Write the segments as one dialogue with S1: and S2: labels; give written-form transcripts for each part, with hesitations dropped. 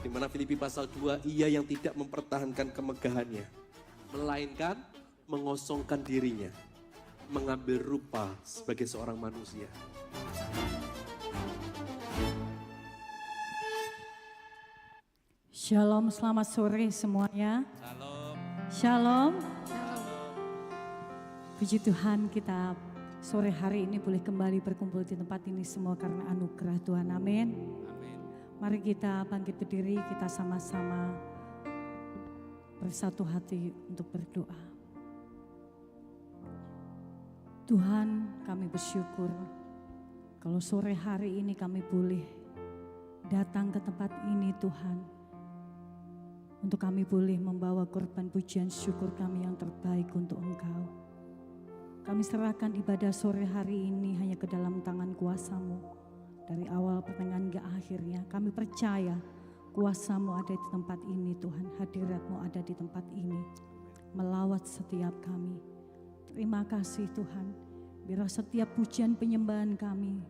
S1: di mana Filipi pasal 2, ia yang tidak mempertahankan kemegahannya, melainkan mengosongkan dirinya, mengambil rupa sebagai seorang manusia.
S2: Shalom, selamat sore semuanya.
S3: Shalom.
S2: Shalom. Puji Tuhan, kita sore hari ini boleh kembali berkumpul di tempat ini semua karena anugerah Tuhan. Amin.
S3: Amin.
S2: Mari kita bangkit berdiri, kita sama-sama bersatu hati untuk berdoa. Tuhan, kami bersyukur kalau sore hari ini kami boleh datang ke tempat ini Tuhan. Untuk kami boleh membawa korban pujian syukur kami yang terbaik untuk Engkau. Kami serahkan ibadah sore hari ini hanya ke dalam tangan kuasa-Mu. Dari awal pertengahan hingga akhirnya kami percaya kuasa-Mu ada di tempat ini Tuhan. Hadirat-Mu ada di tempat ini. Melawat setiap kami. Terima kasih Tuhan. Biar setiap pujian penyembahan kami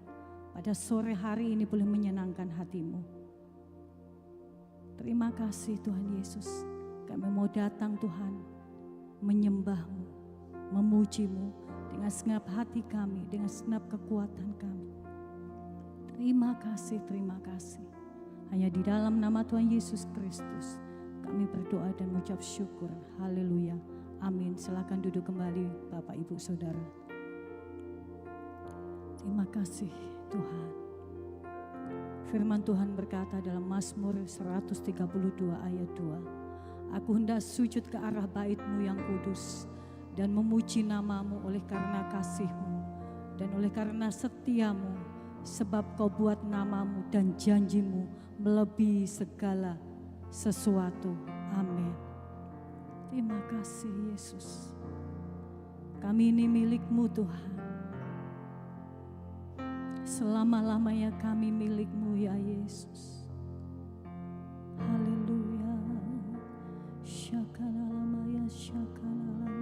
S2: pada sore hari ini boleh menyenangkan hati-Mu. Terima kasih Tuhan Yesus. Kami mau datang Tuhan, menyembah-Mu, memuji-Mu dengan segenap hati kami, dengan segenap kekuatan kami. Terima kasih, terima kasih. Hanya di dalam nama Tuhan Yesus Kristus kami berdoa dan mengucap syukur. Haleluya. Amin. Silakan duduk kembali Bapak Ibu Saudara. Terima kasih Tuhan. Firman Tuhan berkata dalam Mazmur 132 ayat 2. Aku hendak sujud ke arah bait-Mu yang kudus dan memuji nama-Mu oleh karena kasih-Mu dan oleh karena setia-Mu, sebab Kau buat nama-Mu dan janji-Mu melebihi segala sesuatu. Amin. Terima kasih Yesus. Kami ini milik-Mu Tuhan. Selama-lamanya kami milik-Mu ya Yesus. Haleluya. Syakalamaya syakalamu.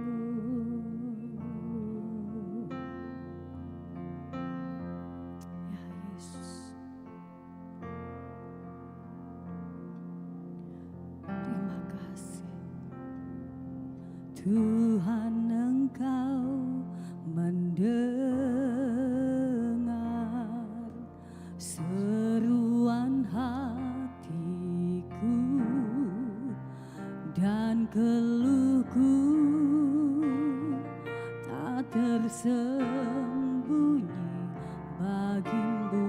S2: Ya Yesus. Terima kasih. Tuhan Engkau mendengar seruan hatiku dan keluhku tak tersembunyi bagimu.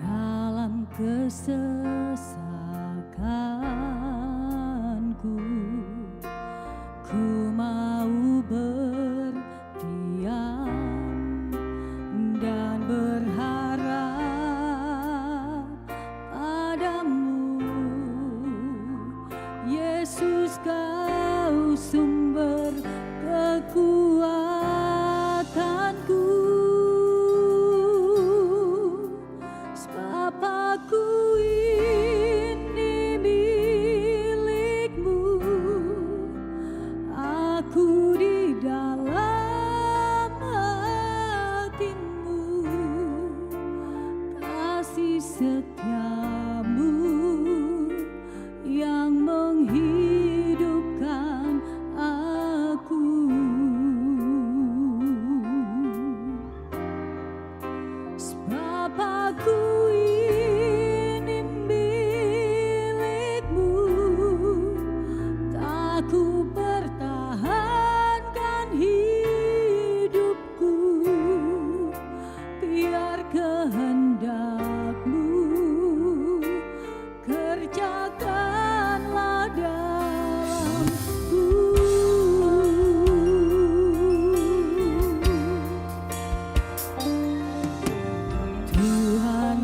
S2: Dalam kesesakanku ku mau berdiam dan berharap padamu. Yesus Kau sumber kekuatanku. Sebab aku ini milik-Mu. Aku di dalam hati-Mu, kasih setia-Mu yang menghidupkan aku. Sebab aku ini milik-Mu, tak ku pertahankan hidupku, biar kehendak-Mu kerjakanlah dalamku. Tuhan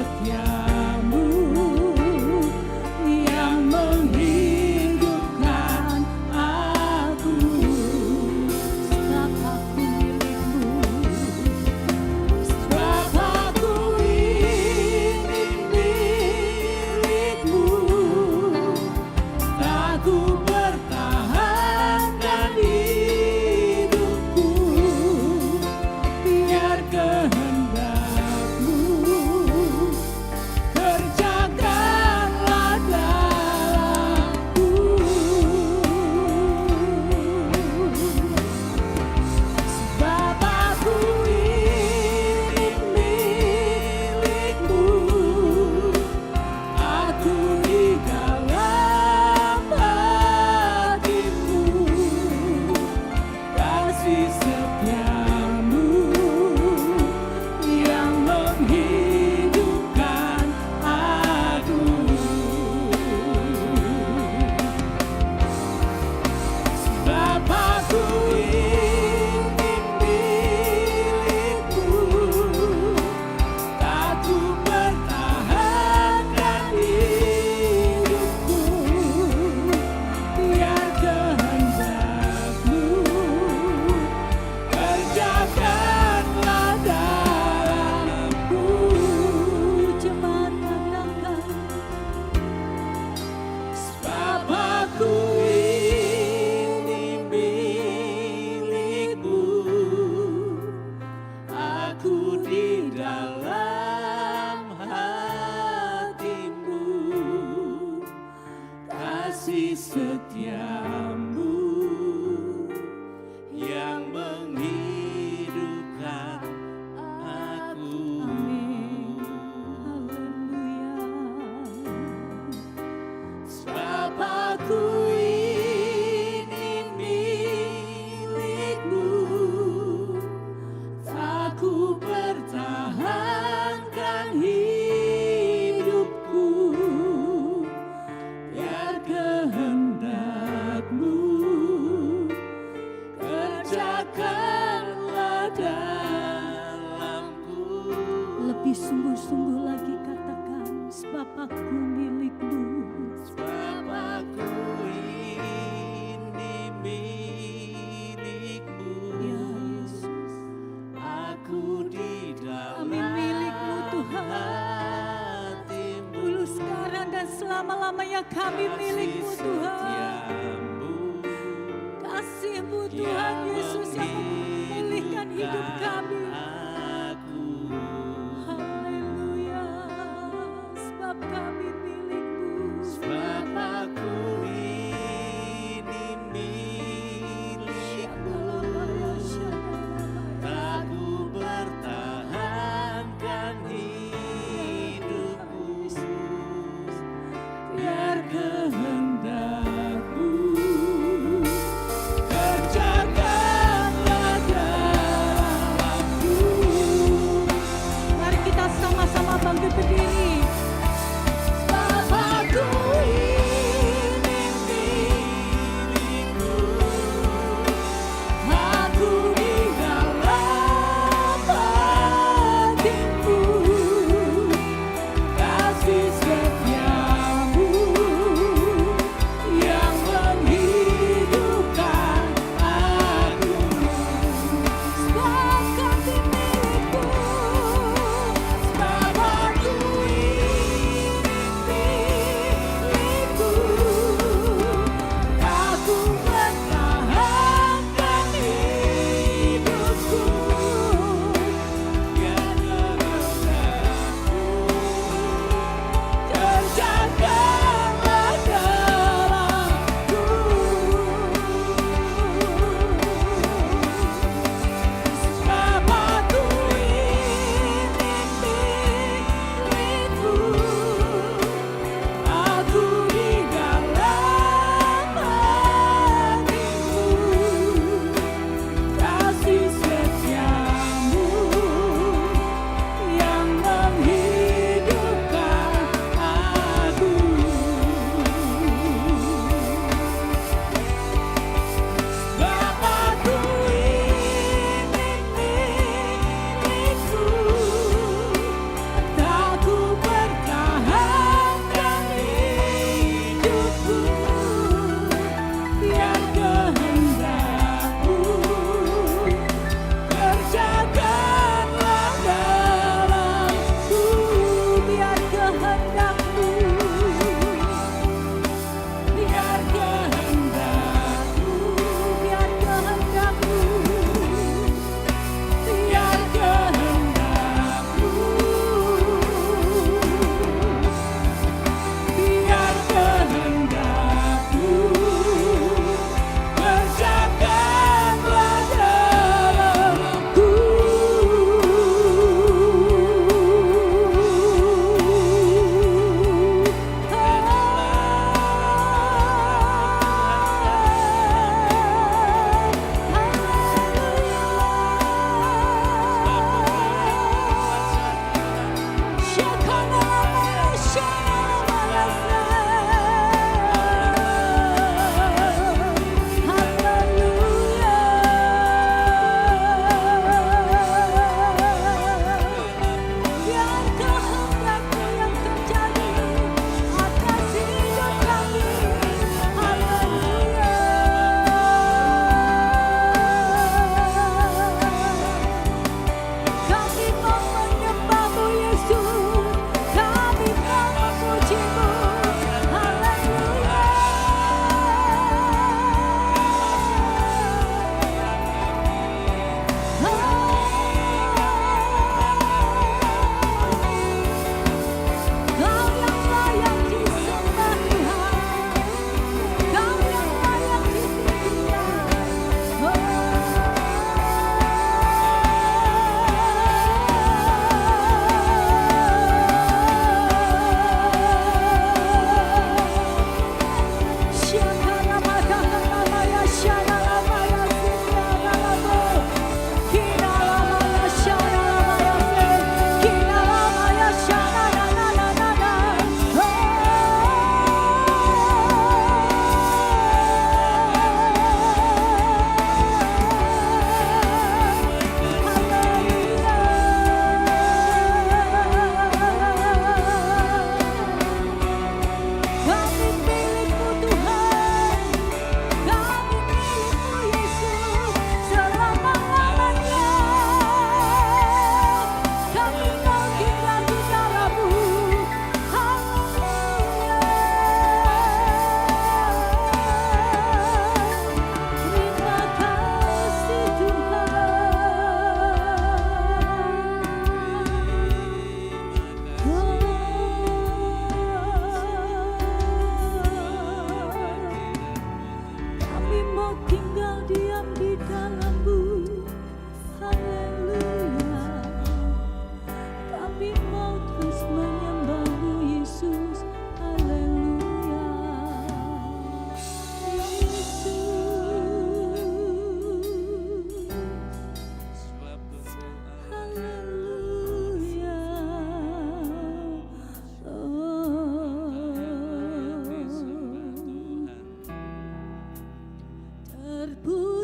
S2: setiamu yang menghidupkan aku. Sebab aku milikmu, sebab aku ini milikmu. Aku pertahankan hidupku, biar kehendakmu kerjakanlah dalamku. Sebab aku ini milikmu, aku di dalam hatimu, kasih setiamu yang menghidupkan aku. Sebab aku ini milikmu, aku pertahankan hidupku, biar kehendakmu kerjakanlah dalamku. Jemaat katakan, sebab aku ini milikmu, aku di dalam hatimu, kasih setiamu yang menghidupkan aku. Amin. Haleluya. Sebab aku ini milikmu, aku pertahankan hidupku, biar kehendakmu kerjakanlah dalamku. Lebih sungguh-sungguh lagi katakan, sebab aku milikmu. Sebab aku ini milikmu. Ya Yesus, aku di dalam kami milikmu Tuhan. Hatimu. Dulu, sekarang, dan selama-lamanya kami milikmu Tuhan. Kasih-Mu Tuhan Yesus yang memulihkan hidup kami. Haleluya. Sebab kami milikmu. Sebab aku ini milikmu, aku pertahankan hidupku, biar kehendakmu kerjakanlah dalamku.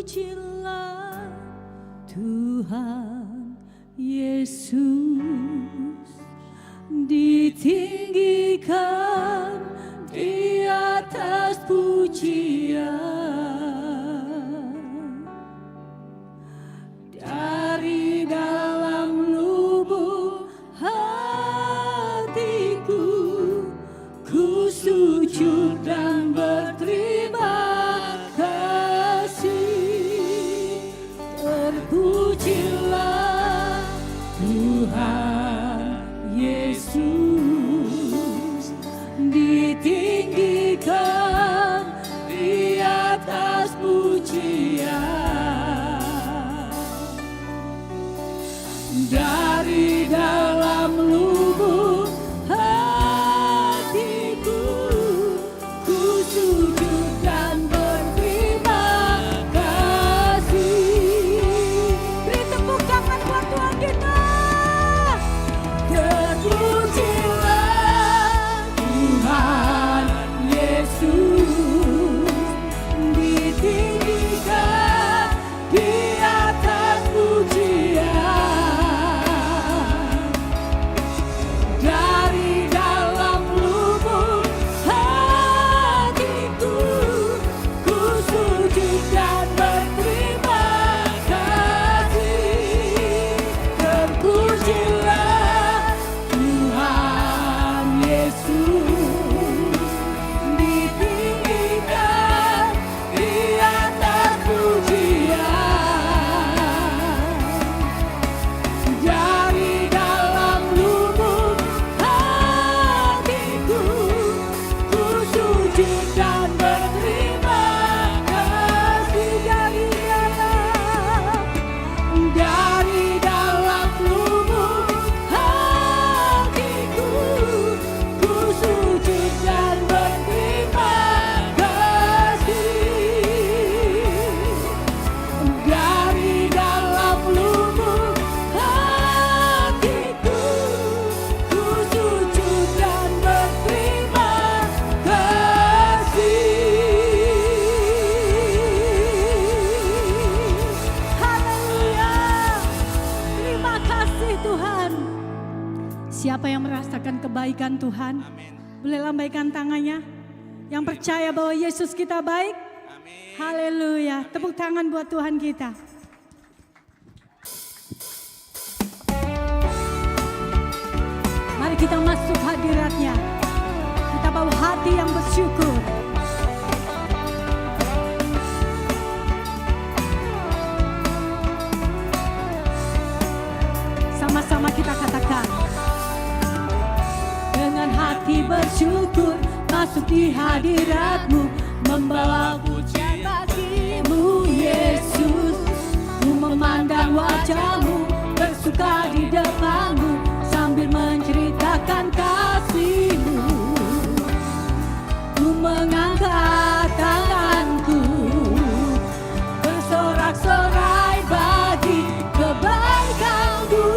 S2: Terpujilah Tuhan Yesus, ditinggikan di atas pujian, dari dalam lubuk hatiku ku sujud dan berterima kasih. Terpujilah Tuhan Yesus, ditinggikan kebaikan Tuhan? Boleh lambaikan tangannya. Yang percaya bahwa Yesus kita baik. Haleluya. Tepuk tangan buat Tuhan kita. Mari kita masuk hadirat-Nya. Kita bawa hati yang bersyukur. Sama-sama kita katakan. Dengan hati bersyukur masuk di hadirat-Mu, membawa pujian bagi-Mu Yesus. Ku memandang wajah-Mu, bersuka di depan-Mu, sambil menceritakan kasih-Mu. Ku mengangkat tanganku, bersorak-sorai bagi kebaikan-Mu.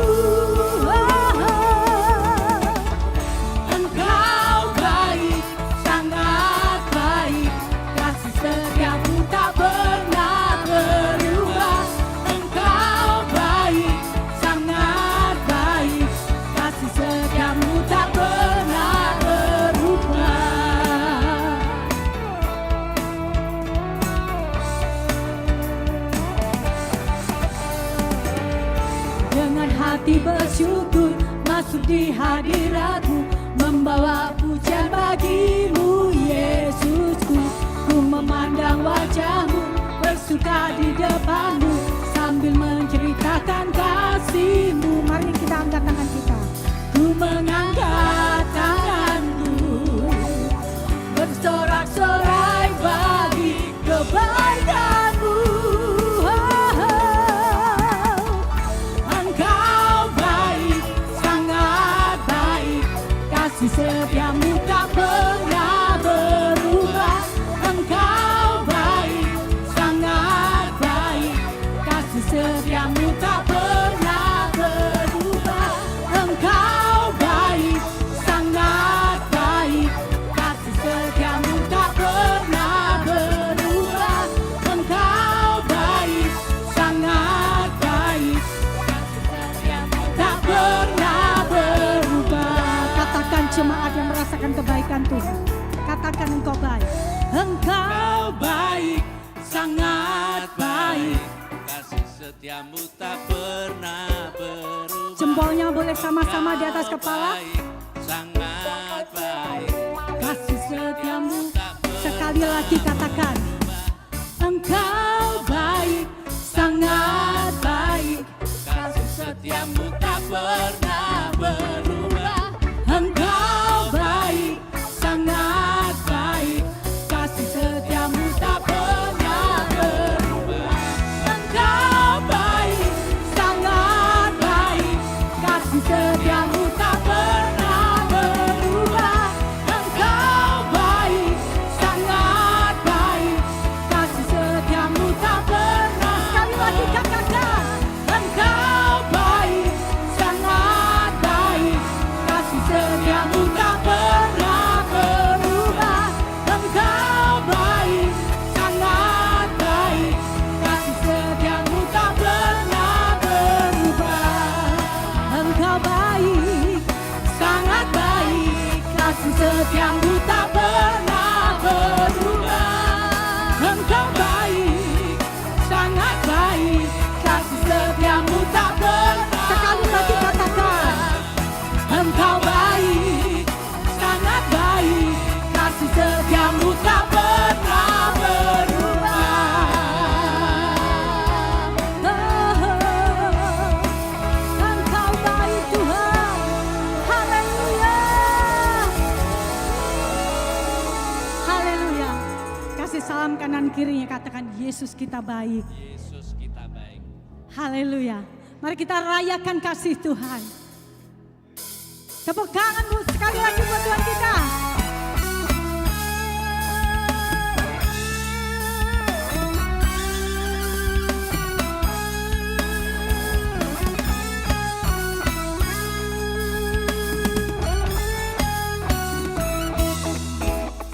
S2: Engkau baik, sangat baik, kasih setiamu tak pernah berubah. Engkau baik, sangat baik, kasih setiamu tak pernah berubah. Dengan hati bersyukur masuk di hadirat-Mu, membawa pujian bagi-Mu Yesusku. Ku memandang wajah-Mu, bersuka di depan-Mu, sambil menceritakan kasih-Mu. Mari kita angkat tangan kita. Ku mengangkat tanganku, bersorak-sorai bagi kebaikan-Mu. Engkau baik, sangat baik, kasih setiamu tak pernah berubah. Engkau baik, sangat baik, kasih setiamu tak pernah berubah. Engkau baik, sangat baik, kasih setiamu tak pernah berubah. Engkau baik, sangat baik, tak pernah berubah. Katakan jemaat yang merasakan kebaikan Tuhan. Katakan engkau baik. Engkau baik, sangat baik,
S3: kasih setiamu tak pernah berubah.
S2: jempolnya boleh sama-sama di atas kepala.
S3: Baik, sangat baik,
S2: Kasih setiamu. Sekali lagi katakan. Engkau baik, sangat baik,
S3: kasih setiamu tak pernah berubah.
S2: engkau baik, sangat baik, kasih setiamu tak pernah berubah. Engkau baik, sangat baik, kasih setiamu tak pernah berubah. Engkau baik, sangat baik, kasih setiamu tak pernah. Sekali lagi katakan. Engkau baik, sangat baik, kasih setiamu tak pernah berubah. Engkau baik, sangat baik, kasih setiamu tak pernah berubah. Engkau baik, sangat baik, kasih setiamu tak pernah berubah. Engkau baik, sangat baik, kasih setiamu tak pernah. Sekali lagi katakan. Engkau baik, sangat baik, kasih setiamu tak pernah berubah. Engkau baik Tuhan. Haleluya. Haleluya. Kasih salam kanan kirinya, katakan Yesus kita baik.
S3: Yesus kita baik.
S2: Haleluya. Mari kita rayakan kasih Tuhan. Tepuk tanganmu sekali lagi buat Tuhan kita.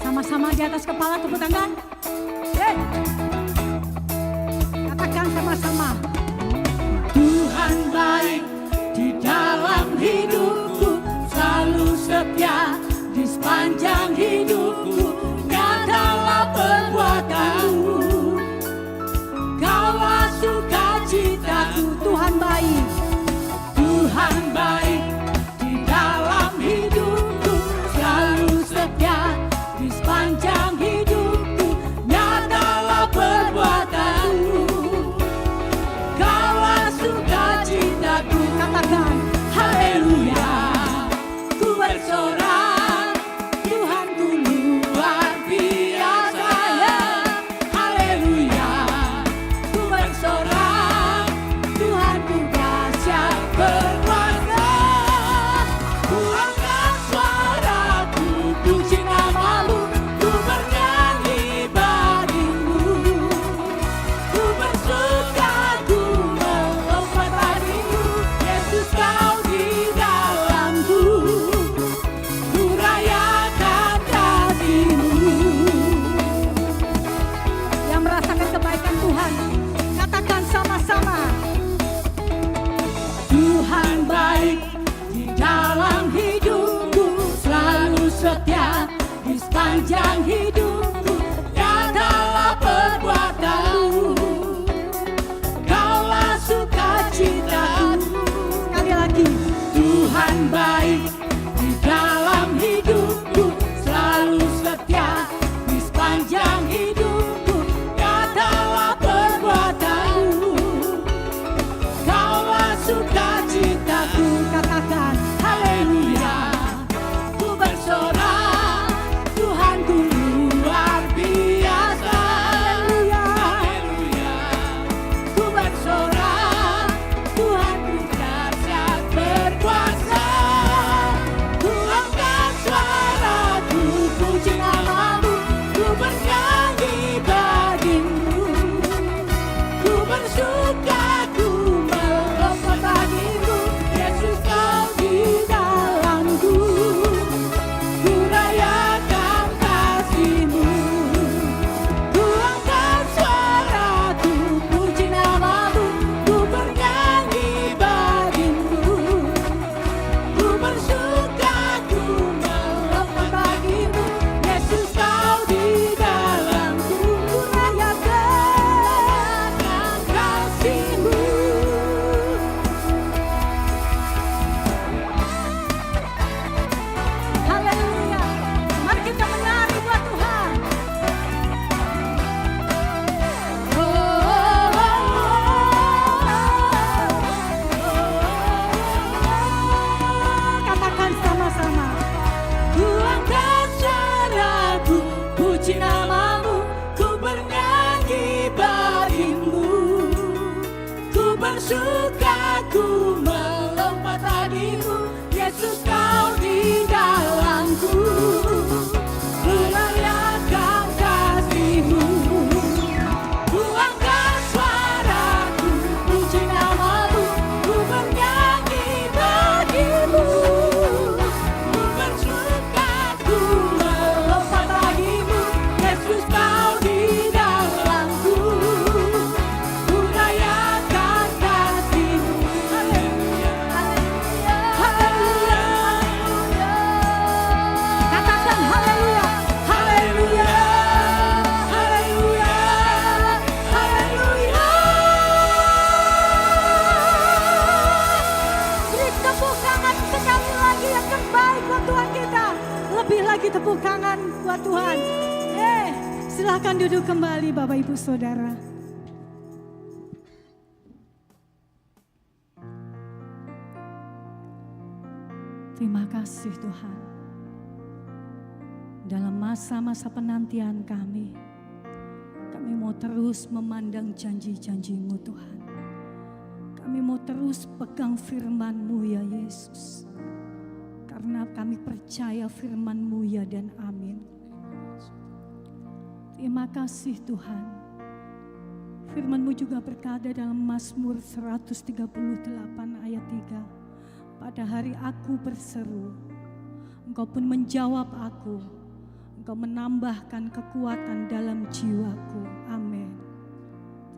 S2: Sama-sama di atas kepala, tepuk tangan. Hey. Katakan sama-sama. Tuhan baik di dalam hidupku, selalu setia di sepanjang hidupku. Nyatalah perbuatanmu, Kaulah sukacitaku. Tuhan baik, Tuhan baik di dalam hidupku, selalu setia di sepanjang hidupku. Nyatalah perbuatanmu, Kaulah sukacitaku. Katakan haleluya, ku bersorak, Tuhanku luar biasa ya. Haleluya, ku bersorak, Tuhanku dahsyat berkuasa. Ku angkat suaraku, puji namamu, ku bernyanyi bagimu. Ku bersuka, ku melompat padamu, Yesus kau di dalamku. Ku rayakan kasih-Mu. Yang merasakan kebaikan Tuhan, katakan sama-sama. Tuhan baik di dalam hidupku, selalu setia di sepanjang hidupku. Nyatalah perbuatanmu, Kaulah sukacitaku. Sekali lagi, Tuhan baik di dalam hidupku, selalu setia di sepanjang hidupku. Nyatalah perbuatanmu, Kaulah sukacitaku. Katakan haleluya, ku bersorak, Tuhanku luar biasa. Haleluya, ku bersorak, Tuhanku dahsyat berkuasa. Ku angkat suaraku, puji namamu, ku bernyanyi bagimu. Ku bersuka, ku melompat bagimu, Yesus kau di dalamku. Ku rayakan kasih-Mu. Ku angkat suaraku, puji namamu, ku bernyanyi bagimu. Ku bersuka, ku melompat bagimu, Yesus kau di dalamku. Ku rayakan kasih-Mu. Haleluya, mari kita menyanyi buat Tuhan. Katakan sama-sama. Ku angkat suaraku, puji namamu, ku bernyanyi bagimu. Ku bersuka, ku melompat bagimu, Yesus kau di dalamku. Ku rayakan kasih-Mu. Ku angkat suaraku, puji namamu, ku bernyanyi bagimu. Ku bersuka, ku melompat bagimu, Yesus kau di dalamku. Ku rayakan kasih-Mu. Haleluya, haleluya, haleluya. Katakan haleluya, haleluya, haleluya, haleluya. Beri tepuk tangan sekali lagi yang terbaik buat Tuhan kita. Lebih lagi tepuk tangan buat Tuhan. Silahkan duduk kembali Bapak Ibu Saudara. Terima kasih Tuhan. Dalam masa-masa penantian kami mau terus memandang janji-janji-Mu Tuhan. Kami mau terus pegang firman-Mu ya Yesus. Karena kami percaya firman-Mu ya dan amin. Terima kasih Tuhan. Firman-Mu juga berkata dalam Mazmur 138 ayat 3. Pada hari aku berseru, Engkau pun menjawab aku. Engkau menambahkan kekuatan dalam jiwaku. Amin.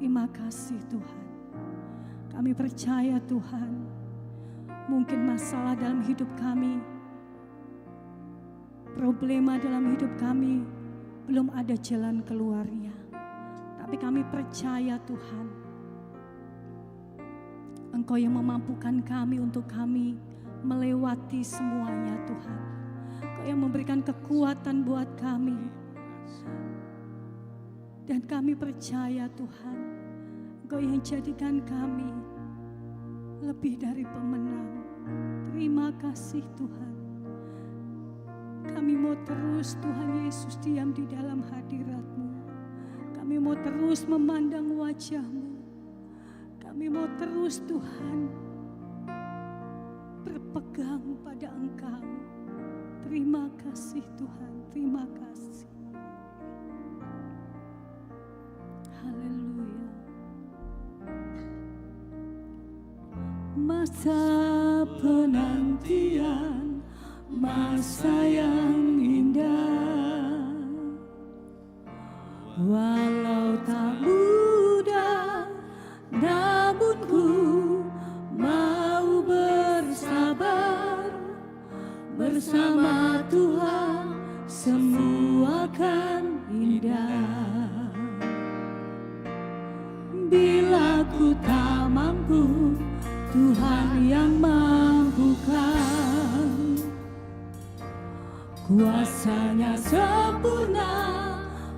S2: Terima kasih Tuhan. Kami percaya Tuhan, mungkin masalah dalam hidup kami problema dalam hidup kami belum ada jalan keluarnya. Tapi kami percaya Tuhan, Engkau yang memampukan kami untuk kami melewati semuanya Tuhan. Engkau yang memberikan kekuatan buat kami. Dan kami percaya Tuhan, Engkau yang jadikan kami lebih dari pemenang. Terima kasih Tuhan. Kami mau terus Tuhan Yesus diam di dalam hadirat-Mu. Kami mau terus memandang wajah-Mu. Kami mau terus Tuhan berpegang pada Engkau. Terima kasih Tuhan, terima kasih. Haleluya. Masa penantian, masa yang indah, walau tak mudah, namun ku mau bersabar. Bersama Tuhan semua akan indah. Bila ku tak mampu, Tuhan yang mampukan. Kuasanya sempurna,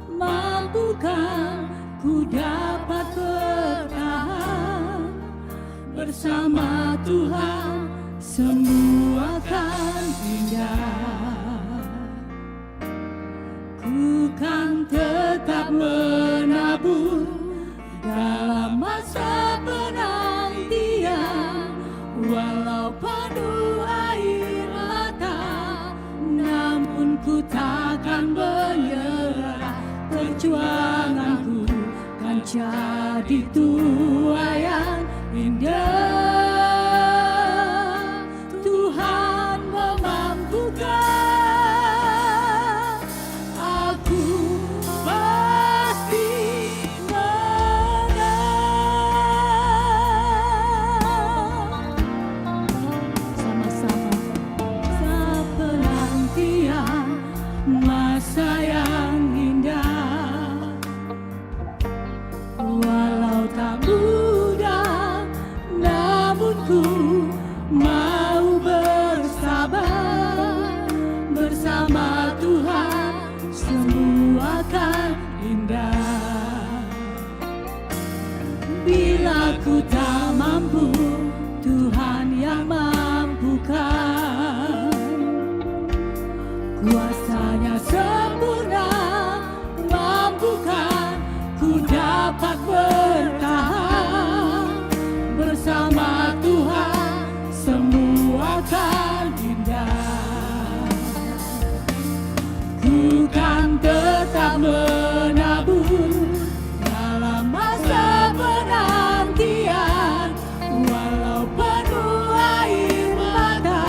S2: mampukan ku dapat bertahan. Bersama Tuhan semua akan indah. Ku kan tetap menabur dalam masa penantian, walau penuh air mata, namun ku takkan menyerah. Perjuanganku kan jadi tuaian indah. Tuhan memampukan, aku pasti menang. Sama-sama. Masa penantian, masa yang indah, walau tak mudah, namun ku mau bersabar. Bersama Tuhan semua akan indah. Bila ku tak mampu, Tuhan yang mampukan. Kuasanya sempurna, mampukan ku dapat bertahan. Bersama Tuhan semua akan indah. Ku kan tetap menabur dalam masa penantian, walau penuh air mata,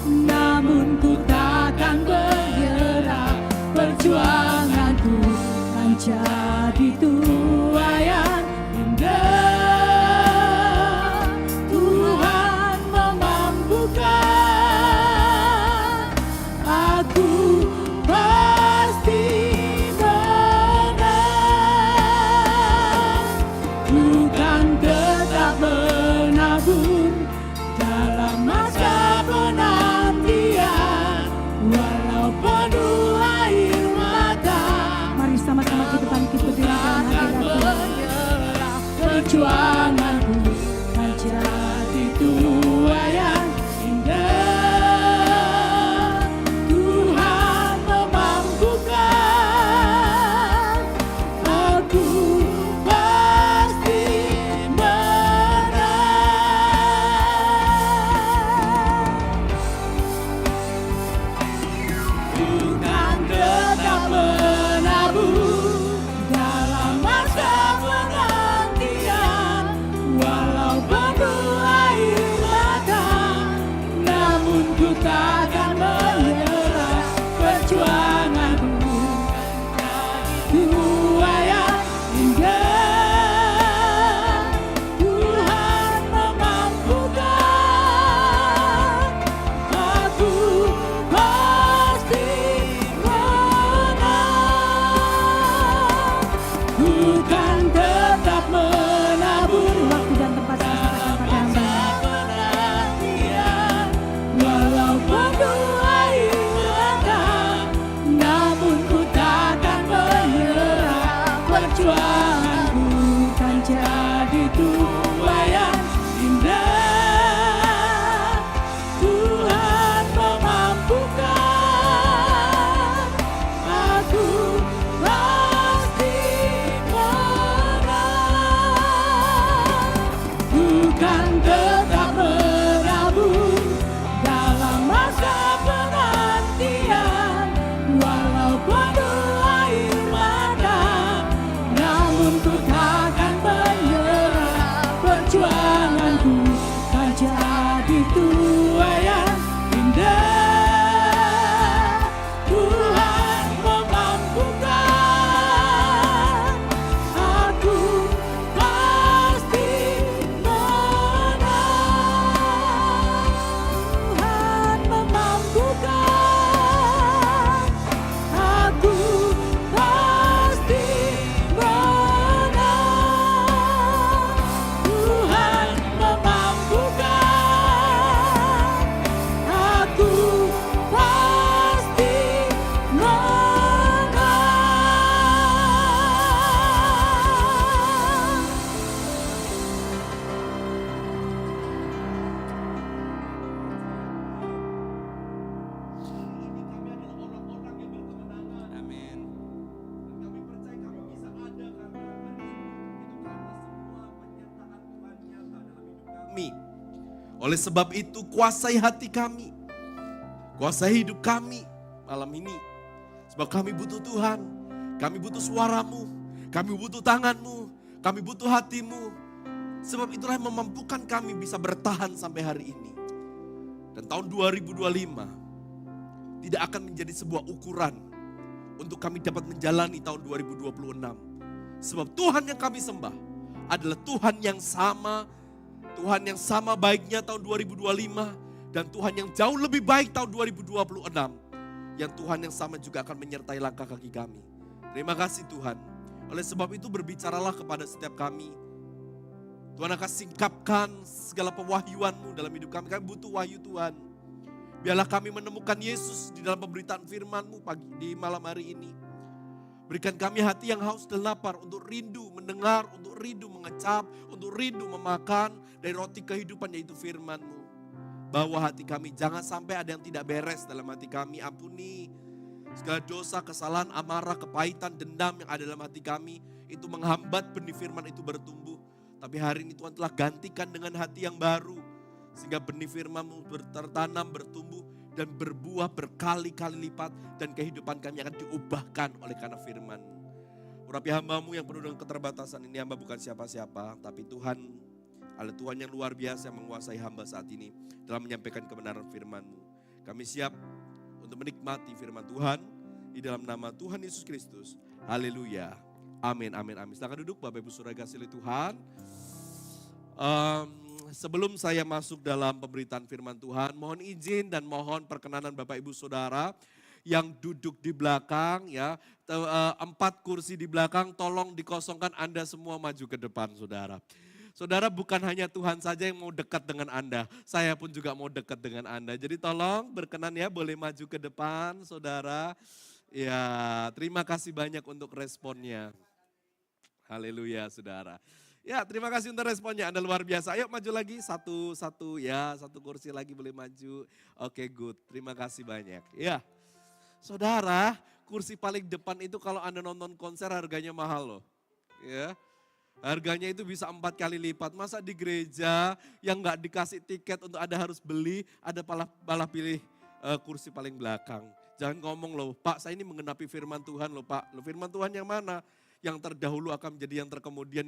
S2: namun ku takkan menyerah. Perjuanganku kan jadi tuaian indah. Tuhan memampukan, aku pasti menang. Ku kan tetap menabur dalam masa penantian, walau penuh air mata. Mari sama-sama kita bangkit berdiri dalam hadirat-Nya. Perjuanganku kan jadi tuaian indah. Tuhan memampukan, aku pasti menang. Bukan tetap menabur dalam masa penantian, perjuanganku kan jadi tuayan indah. Tuhan memampukan, aku pasti menang. Bukan tetap menabung dalam masa penantian, walau penuh air mata, namun ku takkan menyerah. Perjuanganku kan jadi tuayan indah. Tuhan memampukan, aku pasti menang. Tuhan memampukan, aku pasti menang. Tuhan memampukan, aku pasti menang.
S3: Amin.
S1: Kami percaya kami bisa ada karena hari itu karena semua penyertaan Tuhan nyata dalam hidup kami. Oleh sebab itu kuasai hati kami, kuasai hidup kami malam ini. Sebab kami butuh Tuhan, kami butuh suaramu, kami butuh tanganmu, kami butuh hatimu. Sebab itulah yang memampukan kami bisa bertahan sampai hari ini. Dan tahun 2025 tidak akan menjadi sebuah ukuran untuk kami dapat menjalani tahun 2026. Sebab Tuhan yang kami sembah adalah Tuhan yang sama, Tuhan yang sama baiknya tahun 2025 dan Tuhan yang jauh lebih baik tahun 2026. Yang Tuhan yang sama juga akan menyertai langkah kaki kami. Terima kasih Tuhan. Oleh sebab itu berbicaralah kepada setiap kami. Tuhan akan singkapkan segala pewahyuan-Mu dalam hidup kami. Kami butuh wahyu Tuhan. Biarlah kami menemukan Yesus di dalam pemberitaan firman-Mu pagi di malam hari ini. Berikan kami hati yang haus dan lapar untuk rindu mendengar, untuk rindu mengecap, untuk rindu memakan dari roti kehidupan yaitu firman-Mu. Bawa hati kami, jangan sampai ada yang tidak beres dalam hati kami. Ampuni segala dosa, kesalahan, amarah, kepahitan, dendam yang ada dalam hati kami. Itu menghambat benih firman itu bertumbuh. Tapi hari ini Tuhan telah gantikan dengan hati yang baru. Sehingga benih firman-Mu tertanam, bertumbuh, dan berbuah berkali-kali lipat. Dan kehidupan kami akan diubahkan oleh karena firman-Mu. Urapi hamba-Mu yang penuh dengan keterbatasan ini, hamba bukan siapa-siapa. Tapi Tuhan adalah Tuhan yang luar biasa yang menguasai hamba saat ini. Dalam menyampaikan kebenaran firman-Mu. Kami siap untuk menikmati firman Tuhan. Di dalam nama Tuhan Yesus Kristus. Haleluya. Amin, amin, amin. Silakan duduk Bapak Ibu Saudara kasih Tuhan. Sebelum saya masuk dalam pemberitaan firman Tuhan, mohon izin dan mohon perkenanan Bapak Ibu Saudara yang duduk di belakang ya, 4 kursi di belakang tolong dikosongkan, Anda semua maju ke depan Saudara. Saudara, bukan hanya Tuhan saja yang mau dekat dengan Anda, saya pun juga mau dekat dengan Anda. Jadi tolong berkenan ya, boleh maju ke depan Saudara. Ya, terima kasih banyak untuk responnya. Haleluya Saudara. Ya, terima kasih untuk responnya, Anda luar biasa. Ayo maju lagi, satu kursi lagi boleh maju. Oke, good, terima kasih banyak. Ya, Saudara, kursi paling depan itu kalau Anda nonton konser harganya mahal loh. Ya, harganya itu bisa 4 kali lipat. Masa di gereja yang nggak dikasih tiket untuk Anda harus beli, Ada malah pilih kursi paling belakang. Jangan ngomong loh, Pak saya ini mengenapi firman Tuhan loh Pak. Loh, firman Tuhan yang mana? Yang terdahulu akan menjadi yang terkemudian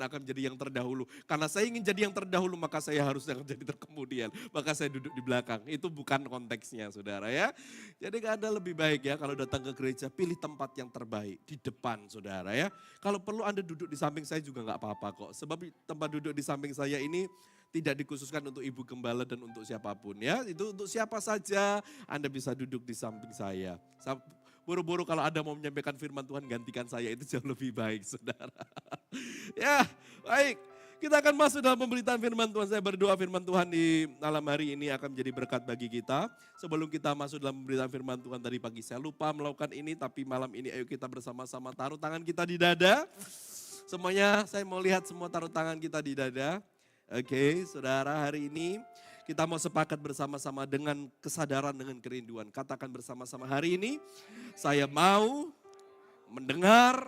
S1: akan menjadi yang terdahulu. Karena saya ingin jadi yang terdahulu, maka saya harus yang jadi terkemudian. Maka saya duduk di belakang. Itu bukan konteksnya Saudara ya. Jadi gak ada lebih baik ya kalau datang ke gereja, pilih tempat yang terbaik. Di depan Saudara ya. Kalau perlu Anda duduk di samping saya juga gak apa-apa kok. Sebab tempat duduk di samping saya ini tidak dikhususkan untuk ibu gembala dan untuk siapapun ya. Itu untuk siapa saja Anda bisa duduk di samping saya. Buru-buru kalau Anda mau menyampaikan firman Tuhan, gantikan saya, itu jauh lebih baik Saudara. Ya baik, Kita akan masuk dalam pemberitaan firman Tuhan. Saya berdoa firman Tuhan di malam hari ini akan menjadi berkat bagi kita. Sebelum kita masuk dalam pemberitaan firman Tuhan tadi pagi, saya lupa melakukan ini, tapi malam ini ayo kita bersama-sama taruh tangan kita di dada. Semuanya saya mau lihat semua taruh tangan kita di dada. Oke, saudara, hari ini kita mau sepakat bersama-sama dengan kesadaran, dengan kerinduan. Katakan bersama-sama, hari ini saya mau mendengar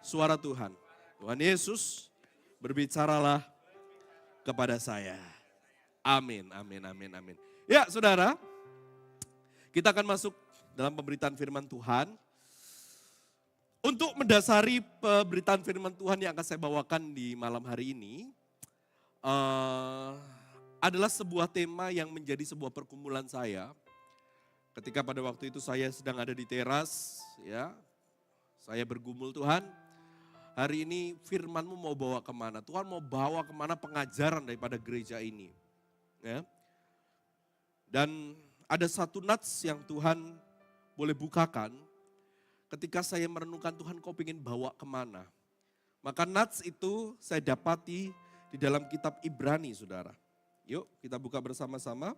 S1: suara Tuhan. Tuhan Yesus, berbicaralah kepada saya. Amin, amin, amin, amin. Ya saudara, kita akan masuk dalam pemberitaan firman Tuhan. Untuk mendasari pemberitaan firman Tuhan yang akan saya bawakan di malam hari ini, adalah sebuah tema yang menjadi sebuah pergumulan saya. Ketika pada waktu itu saya sedang ada di teras, ya, saya bergumul, Tuhan, hari ini firman-Mu mau bawa kemana? Tuhan mau bawa kemana pengajaran daripada gereja ini? Ya. Dan ada satu nats yang Tuhan boleh bukakan ketika saya merenungkan Tuhan kau ingin bawa kemana. Maka nats itu saya dapati di dalam kitab Ibrani, saudara. Yuk kita buka bersama-sama.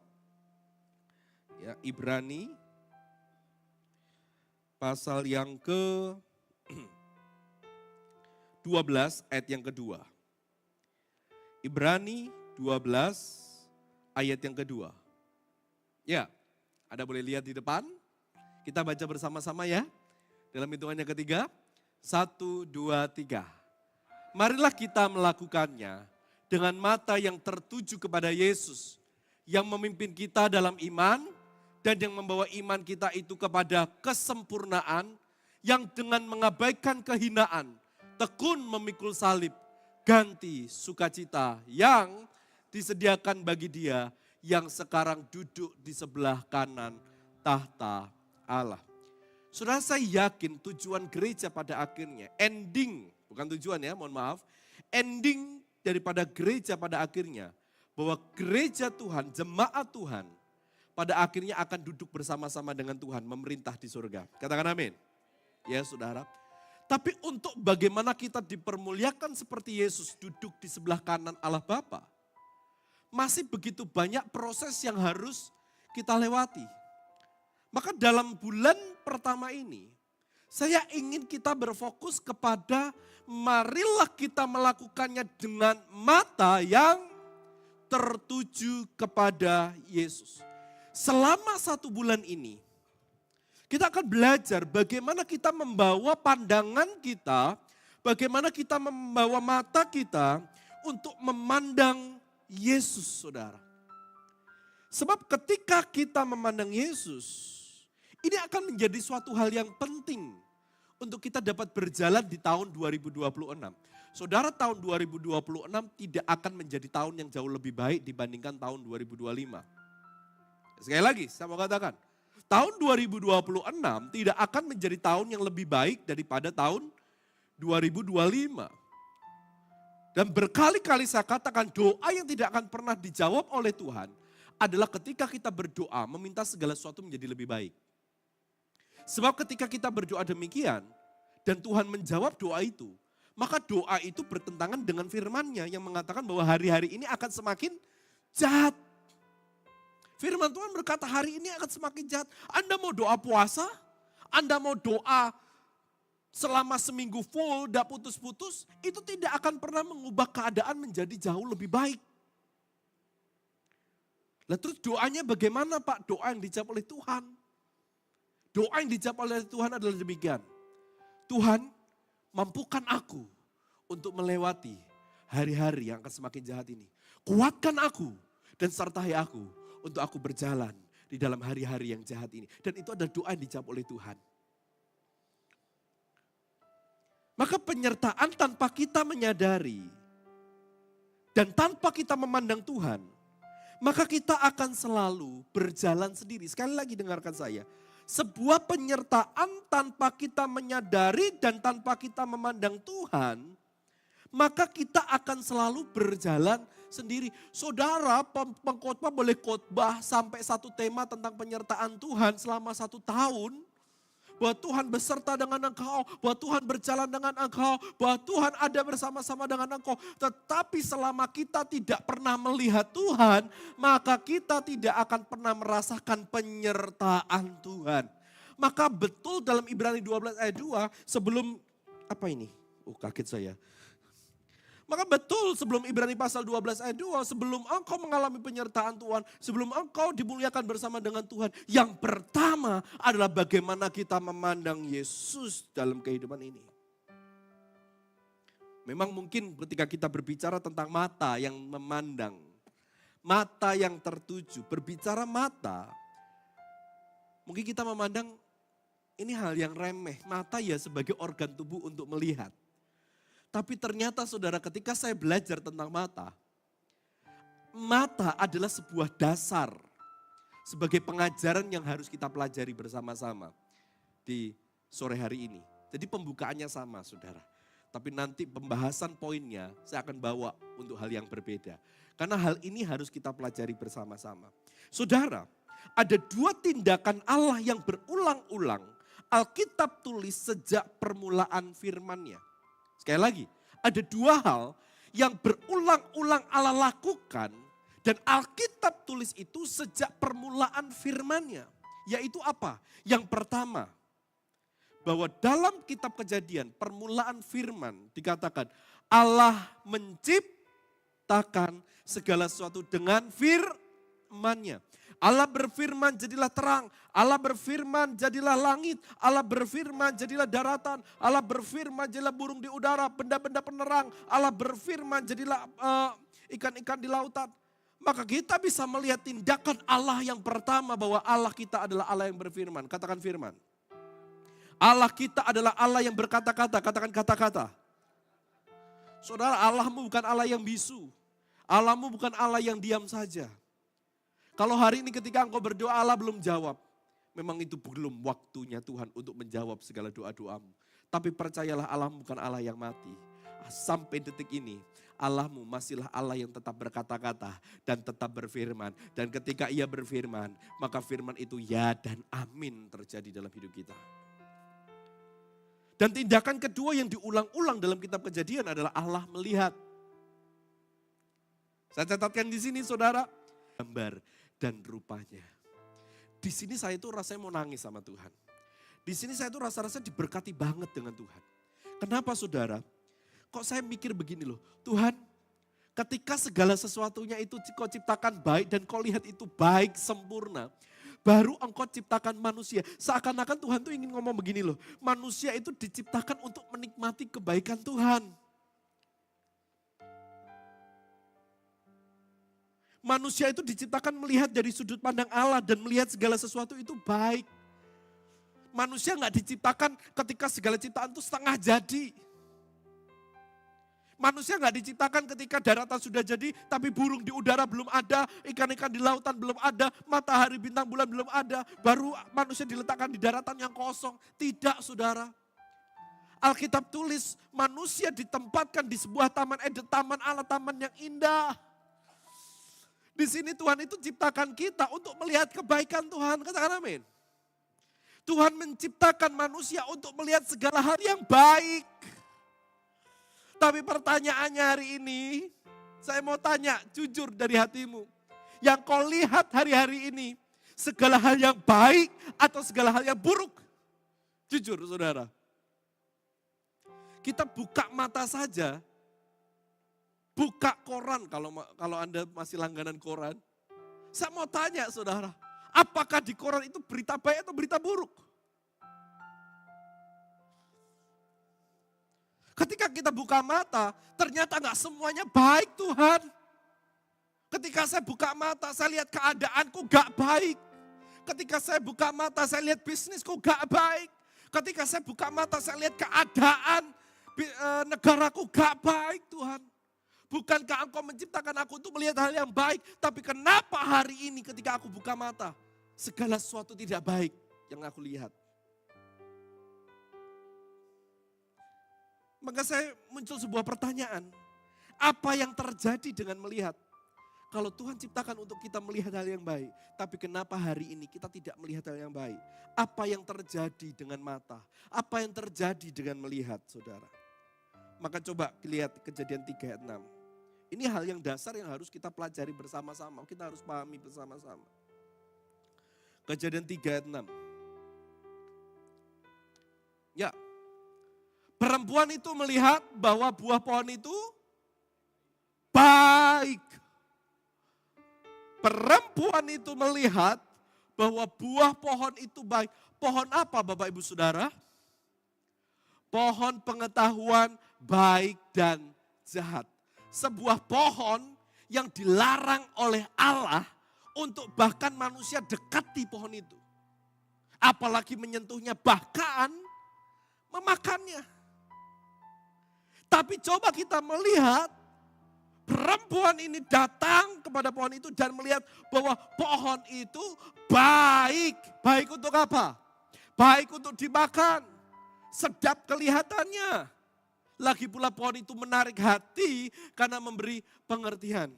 S1: Ya, Ibrani pasal yang ke 12 ayat yang kedua. Ibrani 12 ayat yang kedua. Ya, ada boleh lihat di depan. Kita baca bersama-sama ya. Dalam hitungan yang ketiga. 1, 2, 3. Marilah kita melakukannya dengan mata yang tertuju kepada Yesus. Yang memimpin kita dalam iman dan yang membawa iman kita itu kepada kesempurnaan. Yang dengan mengabaikan kehinaan tekun memikul salib, ganti sukacita yang disediakan bagi Dia yang sekarang duduk di sebelah kanan tahta Allah. Saudara, saya yakin tujuan gereja pada akhirnya, ending, bukan tujuan ya, mohon maaf, ending daripada gereja pada akhirnya, bahwa gereja Tuhan, jemaat Tuhan, pada akhirnya akan duduk bersama-sama dengan Tuhan, memerintah di surga. Katakan amin. Ya saudara. Tapi untuk bagaimana kita dipermuliakan seperti Yesus duduk di sebelah kanan Allah Bapa, masih begitu banyak proses yang harus kita lewati. Maka dalam bulan pertama ini, saya ingin kita berfokus kepada marilah kita melakukannya dengan mata yang tertuju kepada Yesus. Selama 1 bulan ini, kita akan belajar bagaimana kita membawa pandangan kita, bagaimana kita membawa mata kita untuk memandang Yesus, saudara. Sebab ketika kita memandang Yesus, ini akan menjadi suatu hal yang penting untuk kita dapat berjalan di tahun 2026. Saudara, tahun 2026 tidak akan menjadi tahun yang jauh lebih baik dibandingkan tahun 2025. Sekali lagi, saya mau katakan, tahun 2026 tidak akan menjadi tahun yang lebih baik daripada tahun 2025. Dan berkali-kali saya katakan doa yang tidak akan pernah dijawab oleh Tuhan adalah ketika kita berdoa meminta segala sesuatu menjadi lebih baik. Sebab ketika kita berdoa demikian dan Tuhan menjawab doa itu, maka doa itu bertentangan dengan firman-Nya yang mengatakan bahwa hari-hari ini akan semakin jahat. Firman Tuhan berkata hari ini akan semakin jahat. Anda mau doa puasa, Anda mau doa selama seminggu full, tidak putus-putus, itu tidak akan pernah mengubah keadaan menjadi jauh lebih baik. Lah terus doanya bagaimana Pak? Doa yang dijawab oleh Tuhan. Doa yang dijawab oleh Tuhan adalah demikian. Tuhan, mampukan aku untuk melewati hari-hari yang akan semakin jahat ini. Kuatkan aku dan sertai aku untuk aku berjalan di dalam hari-hari yang jahat ini. Dan itu adalah doa yang dijawab oleh Tuhan. Maka penyertaan tanpa kita menyadari dan tanpa kita memandang Tuhan, maka kita akan selalu berjalan sendiri. Sekali lagi dengarkan saya. Sebuah penyertaan tanpa kita menyadari dan tanpa kita memandang Tuhan, maka kita akan selalu berjalan sendiri. Saudara, pengkhotbah boleh khotbah sampai satu tema tentang penyertaan Tuhan selama 1 tahun. bahwa Tuhan beserta dengan engkau, bahwa Tuhan berjalan dengan engkau, bahwa Tuhan ada bersama-sama dengan engkau. Tetapi selama kita tidak pernah melihat Tuhan, maka kita tidak akan pernah merasakan penyertaan Tuhan. Maka betul dalam Ibrani 12 ayat 2, sebelum, apa ini? Kaget saya. Maka betul sebelum Ibrani pasal 12 ayat 2, sebelum engkau mengalami penyertaan Tuhan, sebelum engkau dimuliakan bersama dengan Tuhan, yang pertama adalah bagaimana kita memandang Yesus dalam kehidupan ini. Memang mungkin ketika kita berbicara tentang mata yang memandang, mata yang tertuju, berbicara mata, mungkin kita memandang ini hal yang remeh, mata ya sebagai organ tubuh untuk melihat. Tapi ternyata saudara, ketika saya belajar tentang mata, mata adalah sebuah dasar sebagai pengajaran yang harus kita pelajari bersama-sama di sore hari ini. Jadi pembukaannya sama saudara. Tapi nanti pembahasan poinnya saya akan bawa untuk hal yang berbeda. Karena hal ini harus kita pelajari bersama-sama. Saudara, ada dua tindakan Allah yang berulang-ulang Alkitab tulis sejak permulaan firman-Nya. Sekali lagi, ada dua hal yang berulang-ulang Allah lakukan dan Alkitab tulis itu sejak permulaan firman-Nya. Yaitu apa? Yang pertama, bahwa dalam kitab Kejadian, permulaan firman dikatakan Allah menciptakan segala sesuatu dengan firman-Nya. Allah berfirman jadilah terang, Allah berfirman jadilah langit, Allah berfirman jadilah daratan, Allah berfirman jadilah burung di udara, benda-benda penerang, Allah berfirman jadilah ikan-ikan di lautan. Maka kita bisa melihat tindakan Allah yang pertama bahwa Allah kita adalah Allah yang berfirman. Katakan firman. Allah kita adalah Allah yang berkata-kata, katakan kata-kata. Saudara, Allahmu bukan Allah yang bisu, Allahmu bukan Allah yang diam saja. Kalau hari ini ketika engkau berdoa Allah belum jawab, memang itu belum waktunya Tuhan untuk menjawab segala doa-doamu. Tapi percayalah Allah bukan Allah yang mati. Sampai detik ini Allahmu masihlah Allah yang tetap berkata-kata dan tetap berfirman. Dan ketika ia berfirman, maka firman itu ya dan amin terjadi dalam hidup kita. Dan tindakan kedua yang diulang-ulang dalam kitab Kejadian adalah Allah melihat. Saya catatkan di sini saudara, gambar dan rupanya. Di sini saya itu rasanya mau nangis sama Tuhan. Di sini saya itu rasa-rasanya diberkati banget dengan Tuhan. Kenapa saudara? Kok saya mikir begini loh, Tuhan ketika segala sesuatunya itu kau ciptakan baik dan kau lihat itu baik sempurna. Baru engkau ciptakan manusia. Seakan-akan Tuhan tuh ingin ngomong begini loh, manusia itu diciptakan untuk menikmati kebaikan Tuhan. Manusia itu diciptakan melihat dari sudut pandang Allah dan melihat segala sesuatu itu baik. Manusia nggak diciptakan ketika segala ciptaan itu setengah jadi. Manusia nggak diciptakan ketika daratan sudah jadi, tapi burung di udara belum ada, ikan-ikan di lautan belum ada, matahari, bintang, bulan belum ada. Baru manusia diletakkan di daratan yang kosong. Tidak saudara. Alkitab tulis manusia ditempatkan di sebuah taman Eden, taman Allah, taman yang indah. Di sini Tuhan itu ciptakan kita untuk melihat kebaikan Tuhan. Katakan amin. Tuhan menciptakan manusia untuk melihat segala hal yang baik. Tapi pertanyaannya hari ini, saya mau tanya jujur dari hatimu. Yang kau lihat hari-hari ini, segala hal yang baik atau segala hal yang buruk? Jujur saudara. Kita buka mata saja. Buka koran kalau Anda masih langganan koran. Saya mau tanya saudara, apakah di koran itu berita baik atau berita buruk? Ketika kita buka mata, ternyata gak semuanya baik Tuhan. Ketika saya buka mata, saya lihat keadaanku gak baik. Ketika saya buka mata, saya lihat bisnisku gak baik. Ketika saya buka mata, saya lihat keadaan negaraku gak baik Tuhan. Bukankah engkau menciptakan aku untuk melihat hal yang baik. Tapi kenapa hari ini ketika aku buka mata, segala sesuatu tidak baik yang aku lihat. Maka saya muncul sebuah pertanyaan. Apa yang terjadi dengan melihat? Kalau Tuhan ciptakan untuk kita melihat hal yang baik, tapi kenapa hari ini kita tidak melihat hal yang baik? Apa yang terjadi dengan mata? Apa yang terjadi dengan melihat, saudara? Maka coba lihat Kejadian 3 ayat 6. Ini hal yang dasar yang harus kita pelajari bersama-sama. Kita harus pahami bersama-sama. Kejadian 3 ayat 6. Ya, perempuan itu melihat bahwa buah pohon itu baik. Perempuan itu melihat bahwa buah pohon itu baik. Pohon apa Bapak Ibu Saudara? Pohon pengetahuan baik dan jahat. Sebuah pohon yang dilarang oleh Allah untuk bahkan manusia dekati pohon itu. Apalagi menyentuhnya, bahkan memakannya. Tapi coba kita melihat perempuan ini datang kepada pohon itu dan melihat bahwa pohon itu baik. Baik untuk apa? Baik untuk dimakan. Sedap kelihatannya. Lagi pula pohon itu menarik hati karena memberi pengertian.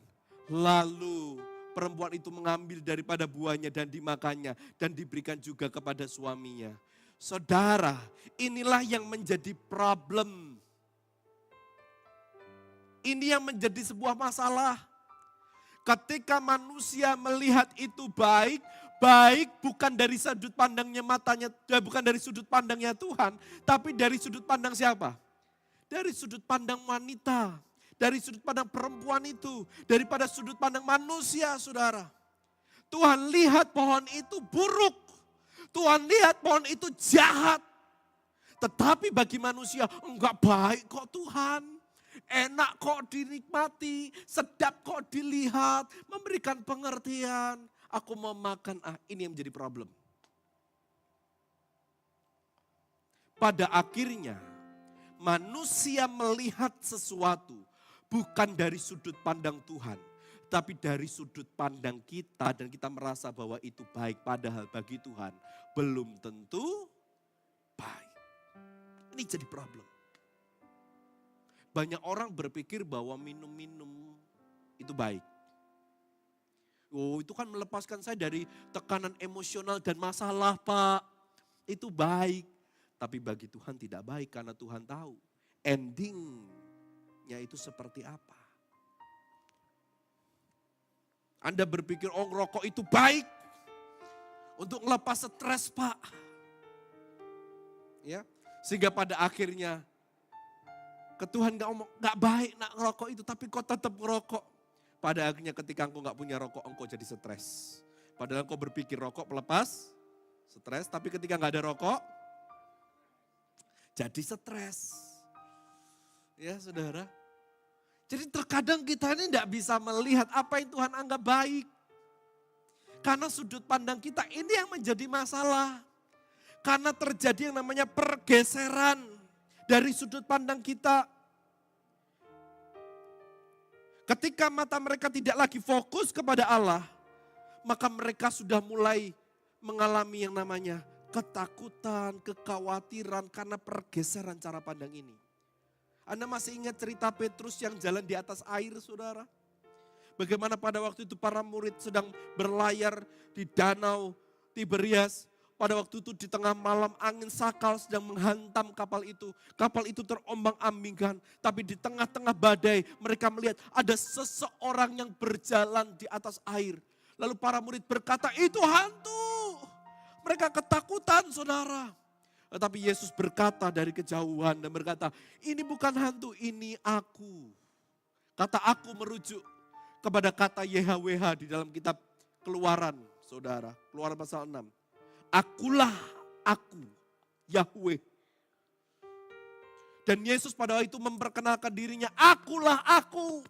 S1: Lalu perempuan itu mengambil daripada buahnya dan dimakannya dan diberikan juga kepada suaminya. Saudara, inilah yang menjadi problem. Ini yang menjadi sebuah masalah. Ketika manusia melihat itu baik, baik bukan dari sudut pandangnya matanya, bukan dari sudut pandangnya Tuhan, tapi dari sudut pandang siapa? Dari sudut pandang wanita, dari sudut pandang perempuan itu, daripada sudut pandang manusia, saudara. Tuhan lihat pohon itu buruk, Tuhan lihat pohon itu jahat. Tetapi bagi manusia, enggak baik kok Tuhan. Enak kok dinikmati, sedap kok dilihat, memberikan pengertian. Aku mau makan, ini yang menjadi problem. Pada akhirnya, manusia melihat sesuatu bukan dari sudut pandang Tuhan, tapi dari sudut pandang kita dan kita merasa bahwa itu baik, padahal bagi Tuhan belum tentu baik. Ini jadi problem. Banyak orang berpikir bahwa minum-minum itu baik. Oh, itu kan melepaskan saya dari tekanan emosional dan masalah, Pak. Itu baik. Tapi bagi Tuhan tidak baik karena Tuhan tahu endingnya itu seperti apa. Anda berpikir, oh rokok itu baik untuk melepas stres, Pak. Ya, sehingga pada akhirnya ke Tuhan gak baik nak ngerokok itu, tapi kau tetap ngerokok. Pada akhirnya ketika engkau gak punya rokok, engkau jadi stres. Padahal engkau berpikir rokok pelepas stres, tapi ketika gak ada rokok, jadi stres. Ya saudara. Jadi terkadang kita ini gak bisa melihat apa yang Tuhan anggap baik. Karena sudut pandang kita ini yang menjadi masalah. Karena terjadi yang namanya pergeseran dari sudut pandang kita. Ketika mata mereka tidak lagi fokus kepada Allah, maka mereka sudah mulai mengalami yang namanya ketakutan, kekhawatiran karena pergeseran cara pandang ini. Anda masih ingat cerita Petrus yang jalan di atas air, saudara? Bagaimana pada waktu itu para murid sedang berlayar di danau Tiberias. Pada waktu itu di tengah malam angin sakal sedang menghantam kapal itu. Kapal itu terombang-ambingkan. Tapi di tengah-tengah badai mereka melihat ada seseorang yang berjalan di atas air. Lalu para murid berkata, itu hantu. Mereka ketakutan, saudara. Tetapi Yesus berkata dari kejauhan dan berkata, ini bukan hantu, ini aku. Kata aku merujuk kepada kata YHWH di dalam kitab Keluaran, saudara. Keluaran pasal 6. Akulah aku, Yahweh. Dan Yesus pada waktu itu memperkenalkan dirinya, akulah aku.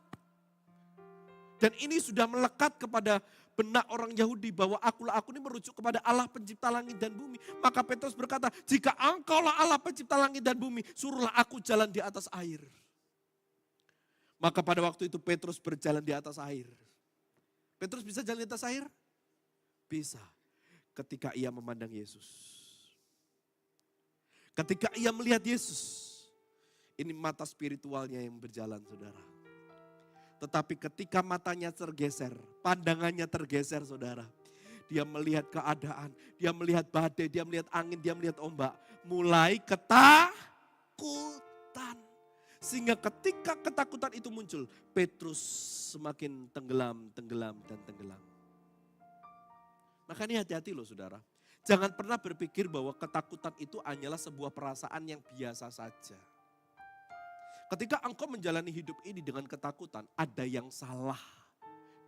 S1: Dan ini sudah melekat kepada benak orang Yahudi bahwa akulah aku ini merujuk kepada Allah pencipta langit dan bumi. Maka Petrus berkata, jika engkaulah Allah pencipta langit dan bumi, suruhlah aku jalan di atas air. Maka pada waktu itu Petrus berjalan di atas air. Petrus bisa jalan di atas air? Bisa. Ketika ia memandang Yesus. Ketika ia melihat Yesus. Ini mata spiritualnya yang berjalan, saudara. Tetapi ketika matanya tergeser, pandangannya tergeser saudara. Dia melihat keadaan, dia melihat badai, dia melihat angin, dia melihat ombak. Mulai ketakutan. Sehingga ketika ketakutan itu muncul, Petrus semakin tenggelam, dan tenggelam. Makanya hati-hati loh saudara. Jangan pernah berpikir bahwa ketakutan itu hanyalah sebuah perasaan yang biasa saja. Ketika engkau menjalani hidup ini dengan ketakutan, ada yang salah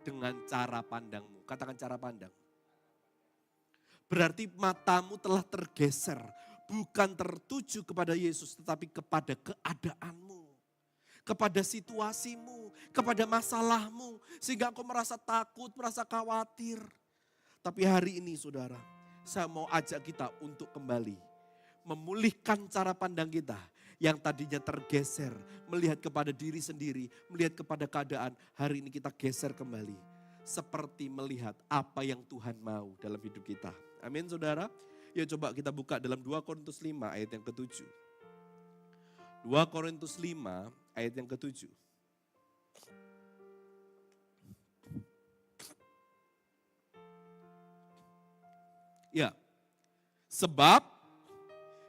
S1: dengan cara pandangmu. Katakan cara pandang. Berarti matamu telah tergeser, bukan tertuju kepada Yesus, tetapi kepada keadaanmu, kepada situasimu, kepada masalahmu. Sehingga engkau merasa takut, merasa khawatir. Tapi hari ini saudara, saya mau ajak kita untuk kembali memulihkan cara pandang kita. Yang tadinya tergeser, melihat kepada diri sendiri, melihat kepada keadaan. Hari ini kita geser kembali. Seperti melihat apa yang Tuhan mau dalam hidup kita. Amin saudara. Ya coba kita buka dalam 2 Korintus 5 ayat yang ke-7. 2 Korintus 5 ayat yang ke-7. Ya, sebab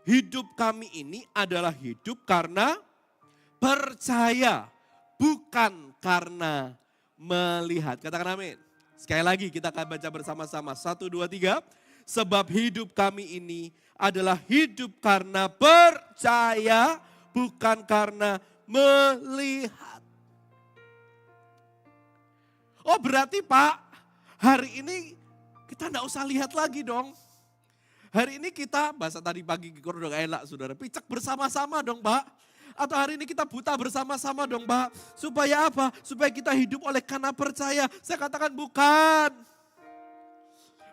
S1: hidup kami ini adalah hidup karena percaya, bukan karena melihat. Katakan amin. Sekali lagi kita akan baca bersama-sama. 1, 2, 3. Sebab hidup kami ini adalah hidup karena percaya, bukan karena melihat. Oh berarti Pak, hari ini kita enggak usah lihat lagi dong. Hari ini kita, bahasa tadi pagi udah enak saudara, picek bersama-sama dong Pak. Atau hari ini kita buta bersama-sama dong Pak. Supaya apa? Supaya kita hidup oleh karena percaya. Saya katakan bukan.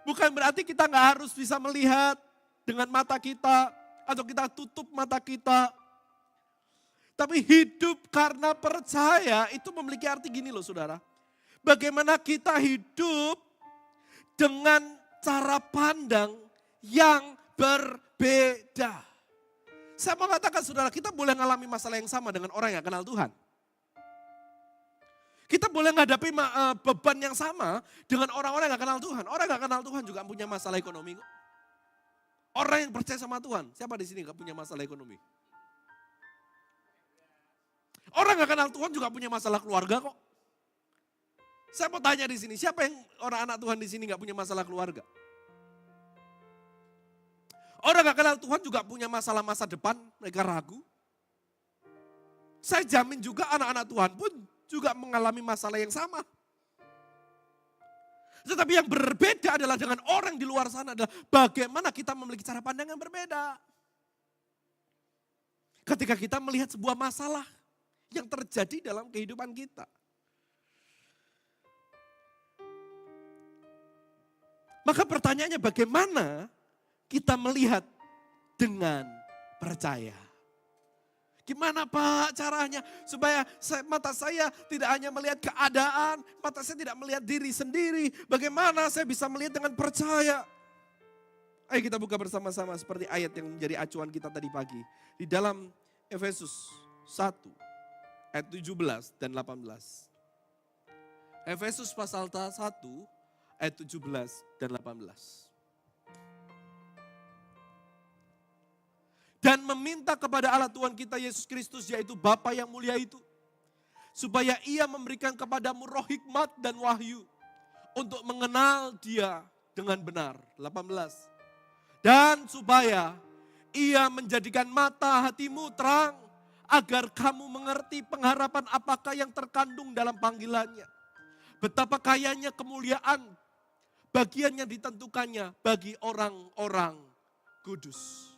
S1: Bukan berarti kita nggak harus bisa melihat dengan mata kita. Atau kita tutup mata kita. Tapi hidup karena percaya itu memiliki arti gini loh saudara. Bagaimana kita hidup dengan cara pandang yang berbeda. Saya mau katakan saudara, kita boleh mengalami masalah yang sama dengan orang yang kenal Tuhan. Kita boleh menghadapi beban yang sama dengan orang-orang yang gak kenal Tuhan. Orang yang gak kenal Tuhan juga punya masalah ekonomi kok. Orang yang percaya sama Tuhan, siapa di sini gak punya masalah ekonomi? Orang gak kenal Tuhan juga punya masalah keluarga kok. Saya mau tanya di sini, siapa yang orang anak Tuhan di sini gak punya masalah keluarga? Orang gak kenal Tuhan juga punya masalah masa depan, mereka ragu. Saya jamin juga anak-anak Tuhan pun juga mengalami masalah yang sama. Tetapi yang berbeda adalah dengan orang di luar sana adalah bagaimana kita memiliki cara pandang yang berbeda. Ketika kita melihat sebuah masalah yang terjadi dalam kehidupan kita. Maka pertanyaannya bagaimana kita melihat dengan percaya. Gimana Pak caranya supaya mata saya tidak hanya melihat keadaan, mata saya tidak melihat diri sendiri. Bagaimana saya bisa melihat dengan percaya? Ayo kita buka bersama-sama seperti ayat yang menjadi acuan kita tadi pagi. Di dalam Efesus 1 ayat 17 dan 18. Efesus pasal 1 ayat 17 dan 18. Dan meminta kepada Allah Tuhan kita Yesus Kristus yaitu Bapa yang mulia itu. Supaya ia memberikan kepadamu roh hikmat dan wahyu. Untuk mengenal dia dengan benar. 18. Dan supaya ia menjadikan mata hatimu terang. Agar kamu mengerti pengharapan apakah yang terkandung dalam panggilannya. Betapa kayanya kemuliaan. Bagian yang ditentukannya bagi orang-orang kudus.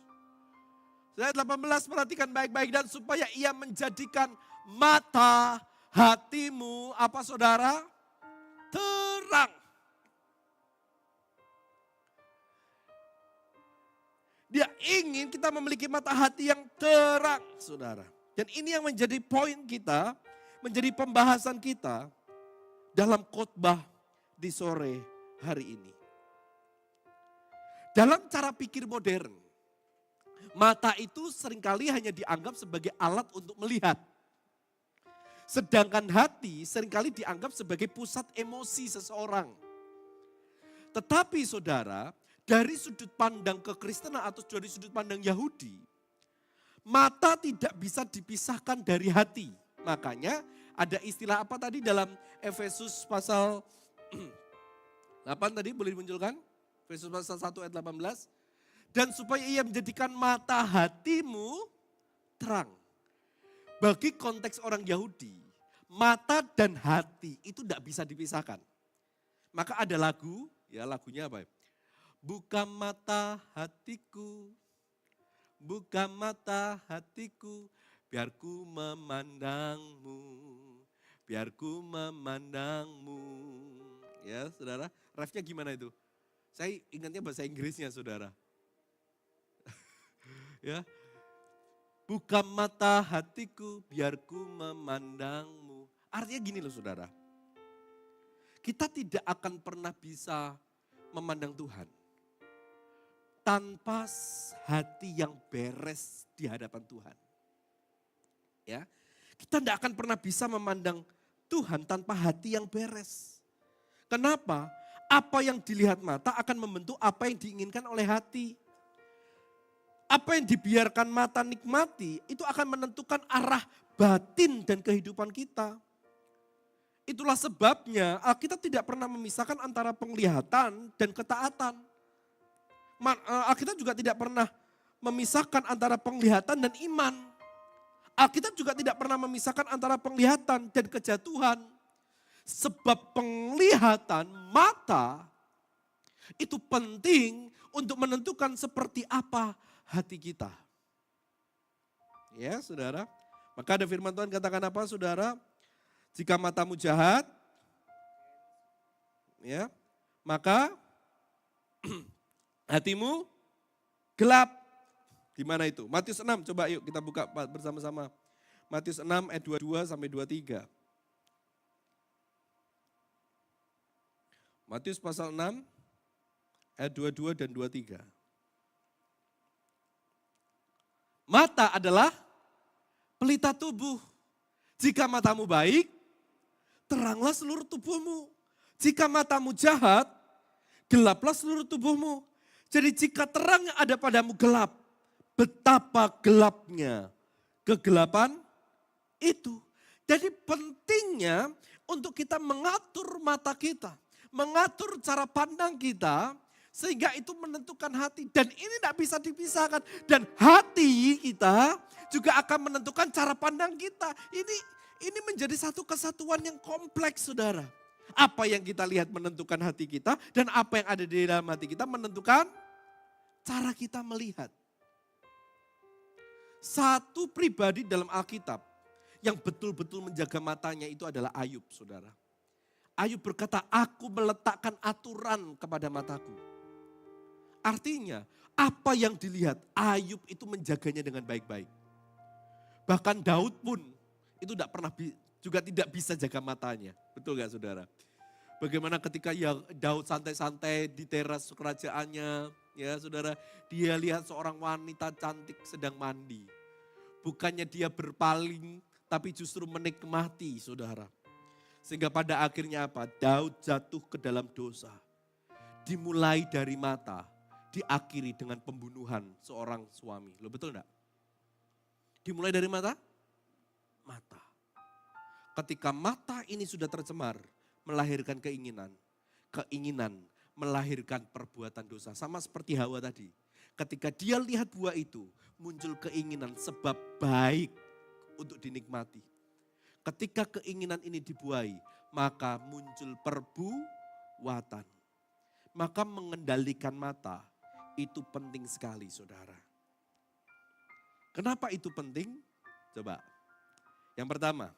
S1: Ayat 18 perhatikan baik-baik dan supaya ia menjadikan mata hatimu apa saudara? Terang. Dia ingin kita memiliki mata hati yang terang saudara. Dan ini yang menjadi poin kita, menjadi pembahasan kita dalam khotbah di sore hari ini. Dalam cara pikir modern, mata itu seringkali hanya dianggap sebagai alat untuk melihat. Sedangkan hati seringkali dianggap sebagai pusat emosi seseorang. Tetapi saudara, dari sudut pandang kekristenan atau dari sudut pandang Yahudi, mata tidak bisa dipisahkan dari hati. Makanya ada istilah apa tadi dalam Efesus pasal 8 tadi boleh dimunculkan? Efesus pasal 1 ayat 18. Dan supaya ia menjadikan mata hatimu terang. Bagi konteks orang Yahudi, mata dan hati itu tidak bisa dipisahkan. Maka ada lagu, ya lagunya apa? Buka mata hatiku, buka mata hatiku, biar ku memandangmu, biar ku memandangmu. Ya saudara, refnya gimana itu? Saya ingatnya bahasa Inggrisnya saudara. Ya, buka mata hatiku, biar ku memandangmu. Artinya gini loh saudara, kita tidak akan pernah bisa memandang Tuhan tanpa hati yang beres di hadapan Tuhan. Ya, kita tidak akan pernah bisa memandang Tuhan tanpa hati yang beres. Kenapa? Apa yang dilihat mata akan membentuk apa yang diinginkan oleh hati. Apa yang dibiarkan mata nikmati itu akan menentukan arah batin dan kehidupan kita. Itulah sebabnya Alkitab tidak pernah memisahkan antara penglihatan dan ketaatan. Alkitab juga tidak pernah memisahkan antara penglihatan dan iman. Alkitab juga tidak pernah memisahkan antara penglihatan dan kejatuhan. Sebab penglihatan mata itu penting untuk menentukan seperti apa hati kita. Ya saudara, maka ada firman Tuhan katakan apa saudara? Jika matamu jahat, ya, maka hatimu gelap. Di mana itu? Matius 6, coba yuk kita buka bersama-sama. Matius 6 ayat 22 sampai 23. Matius pasal 6 ayat 22 dan 23. Mata adalah pelita tubuh. Jika matamu baik, teranglah seluruh tubuhmu. Jika matamu jahat, gelaplah seluruh tubuhmu. Jadi jika terang yang ada padamu gelap, betapa gelapnya kegelapan itu. Jadi pentingnya untuk kita mengatur mata kita, mengatur cara pandang kita, sehingga itu menentukan hati. Dan ini tidak bisa dipisahkan. Dan hati kita juga akan menentukan cara pandang kita. Ini menjadi satu kesatuan yang kompleks saudara. Apa yang kita lihat menentukan hati kita. Dan apa yang ada di dalam hati kita menentukan cara kita melihat. Satu pribadi dalam Alkitab yang betul-betul menjaga matanya itu adalah Ayub saudara. Ayub berkata, aku meletakkan aturan kepada mataku. Artinya apa yang dilihat Ayub itu menjaganya dengan baik-baik. Bahkan Daud pun itu juga tidak bisa jaga matanya. Betul gak saudara? Bagaimana ketika Daud santai-santai di teras kerajaannya. Ya saudara, dia lihat seorang wanita cantik sedang mandi. Bukannya dia berpaling tapi justru menikmati saudara. Sehingga pada akhirnya apa? Daud jatuh ke dalam dosa. Dimulai dari mata, diakhiri dengan pembunuhan seorang suami. Loh betul enggak? Dimulai dari mata? Mata. Ketika mata ini sudah tercemar, melahirkan keinginan. Keinginan melahirkan perbuatan dosa. Sama seperti Hawa tadi. Ketika dia lihat buah itu, muncul keinginan sebab baik untuk dinikmati. Ketika keinginan ini dibuai, maka muncul perbuatan. Maka mengendalikan mata itu penting sekali saudara. Kenapa itu penting? Coba. Yang pertama,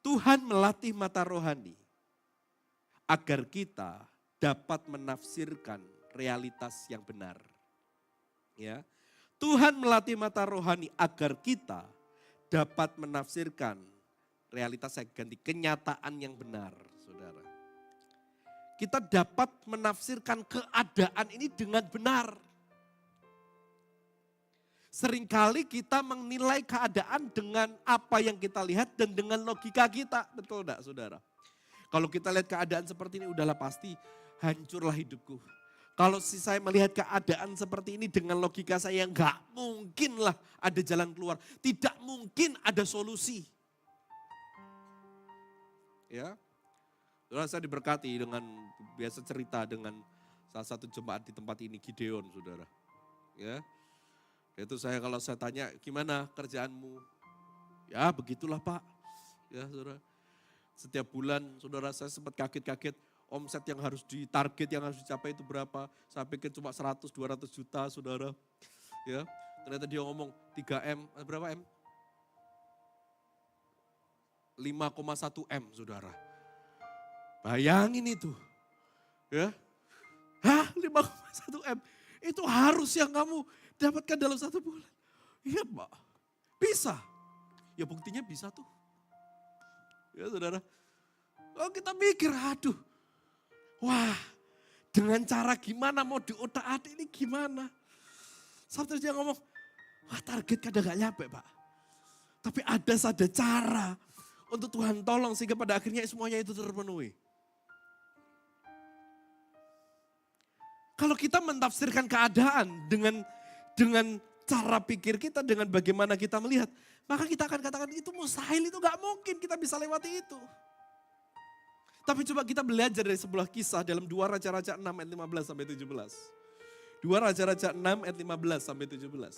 S1: Tuhan melatih mata rohani agar kita dapat menafsirkan realitas yang benar. Ya. Tuhan melatih mata rohani agar kita dapat menafsirkan realitas, saya ganti, kenyataan yang benar, saudara. Kita dapat menafsirkan keadaan ini dengan benar. Seringkali kita menilai keadaan dengan apa yang kita lihat dan dengan logika kita. Betul enggak saudara? Kalau kita lihat keadaan seperti ini udahlah pasti hancurlah hidupku. Kalau saya melihat keadaan seperti ini dengan logika saya enggak mungkin lah ada jalan keluar. Tidak mungkin ada solusi. Ya, saudara saya diberkati dengan biasa cerita dengan salah satu jemaat di tempat ini, Gideon saudara. Ya. Itu kalau saya tanya, gimana kerjaanmu? Ya begitulah Pak. Ya saudara. Setiap bulan saudara saya sempat kaget-kaget, omset yang harus ditarget, yang harus dicapai itu berapa. Saya pikir cuma 100-200 juta saudara. Ya, ternyata dia ngomong 3M, berapa M? 5,1 M saudara. Bayangin itu. Ya. Hah 5,1 M? Itu harus yang kamu dapatkan dalam 1 bulan. Iya Pak, bisa. Ya buktinya bisa tuh. Ya saudara. Oh kita mikir, aduh. Wah, dengan cara gimana mau diotak-atik ini gimana. Sampai dia ngomong, wah target kadang gak nyampe Pak. Tapi ada saja cara untuk Tuhan tolong sehingga pada akhirnya semuanya itu terpenuhi. Kalau kita mentafsirkan keadaan dengan cara pikir kita, dengan bagaimana kita melihat, maka kita akan katakan itu mustahil, itu gak mungkin kita bisa lewati itu. Tapi coba kita belajar dari sebuah kisah dalam 2 Raja-Raja 6 ayat 15 sampai 17. 2 Raja-Raja 6 ayat 15 sampai 17.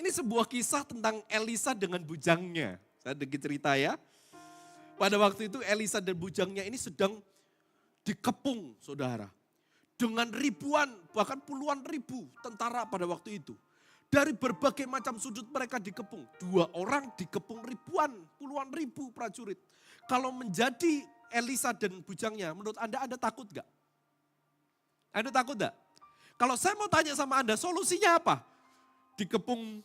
S1: Ini sebuah kisah tentang Elisa dengan bujangnya. Saya sedikit cerita ya. Pada waktu itu Elisa dan bujangnya ini sedang dikepung saudara. Dengan ribuan bahkan puluhan ribu tentara pada waktu itu. Dari berbagai macam sudut mereka dikepung. 2 orang dikepung ribuan, puluhan ribu prajurit. Kalau menjadi Elisa dan bujangnya, menurut Anda takut gak? Anda takut gak? Kalau saya mau tanya sama Anda, solusinya apa? Dikepung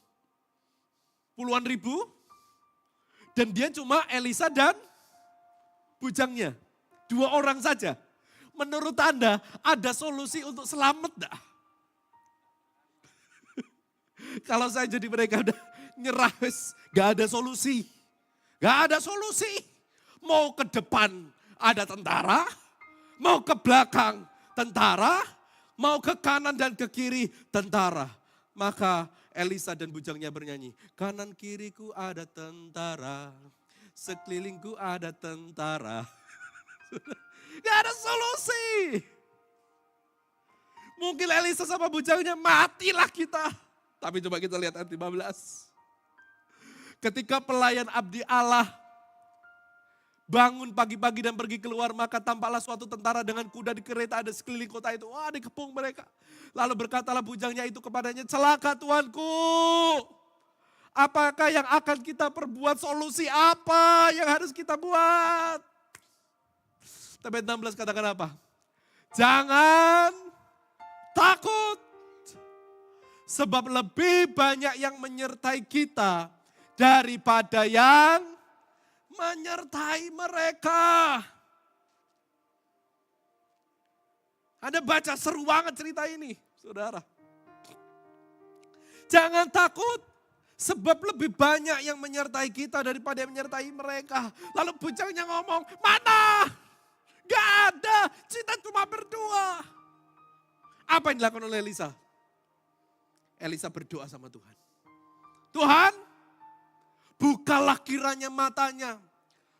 S1: puluhan ribu, dan dia cuma Elisa dan bujangnya. 2 orang saja. Menurut Anda ada solusi untuk selamat gak? Kalau saya jadi mereka udah nyerah, gak ada solusi. Gak ada solusi. Mau ke depan ada tentara, mau ke belakang tentara, mau ke kanan dan ke kiri tentara. Maka Elisa dan bujangnya bernyanyi, kanan kiriku ada tentara, sekelilingku ada tentara. Gak ada solusi. Mungkin Elisa sama bujangnya matilah kita. Tapi coba kita lihat ayat 15. Ketika pelayan abdi Allah bangun pagi-pagi dan pergi keluar, maka tampaklah suatu tentara dengan kuda di kereta ada sekeliling kota itu. Wah, dikepung mereka. Lalu berkatalah bujangnya itu kepadanya, celaka tuanku. Apakah yang akan kita perbuat? Solusi apa yang harus kita buat? Tapi 16 katakan apa? Jangan takut. Sebab lebih banyak yang menyertai kita daripada yang menyertai mereka. Anda baca seru banget cerita ini, saudara. Jangan takut, sebab lebih banyak yang menyertai kita daripada yang menyertai mereka. Lalu bujangnya ngomong, mana? Gak ada, kita cuma berdua. Apa yang dilakukan oleh Elisa? Elisa berdoa sama Tuhan. Tuhan, bukalah kiranya matanya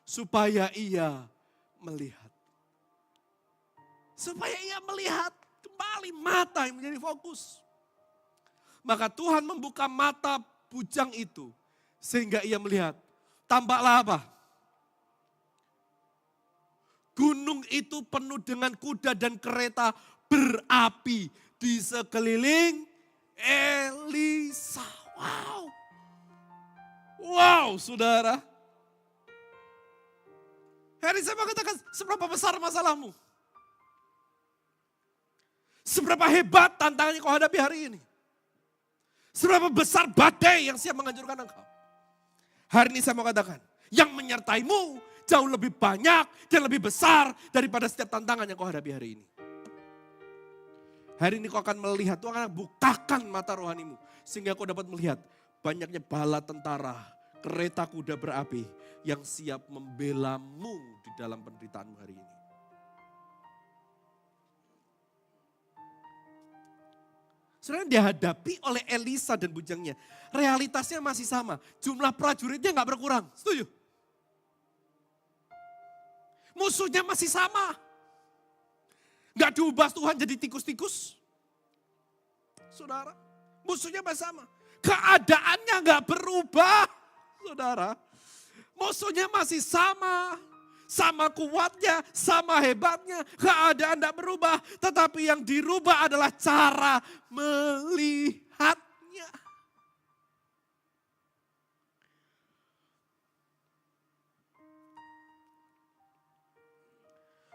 S1: supaya ia melihat. Supaya ia melihat kembali mata yang menjadi fokus. Maka Tuhan membuka mata bujang itu sehingga ia melihat. Tampaklah apa? Gunung itu penuh dengan kuda dan kereta berapi di sekeliling Elisa. Wow. Wow, saudara. Elisa mengatakan, seberapa besar masalahmu? Seberapa hebat tantangan yang kau hadapi hari ini? Seberapa besar badai yang siap menghancurkan engkau? Hari ini saya mau katakan, yang menyertaimu jauh lebih banyak dan lebih besar daripada setiap tantangan yang kau hadapi hari ini. Hari ini kau akan melihat, Tuhan akan bukakan mata rohanimu. Sehingga kau dapat melihat banyaknya bala tentara, kereta kuda berapi yang siap membelamu di dalam penderitaanmu hari ini. Sebenarnya dihadapi oleh Elisa dan bujangnya. Realitasnya masih sama. Jumlah prajuritnya gak berkurang. Setuju? Musuhnya masih sama. Gak diubah Tuhan jadi tikus-tikus. Saudara, musuhnya masih sama. Keadaannya gak berubah. Saudara, musuhnya masih sama. Sama kuatnya, sama hebatnya, keadaan tidak berubah. Tetapi yang dirubah adalah cara melihatnya.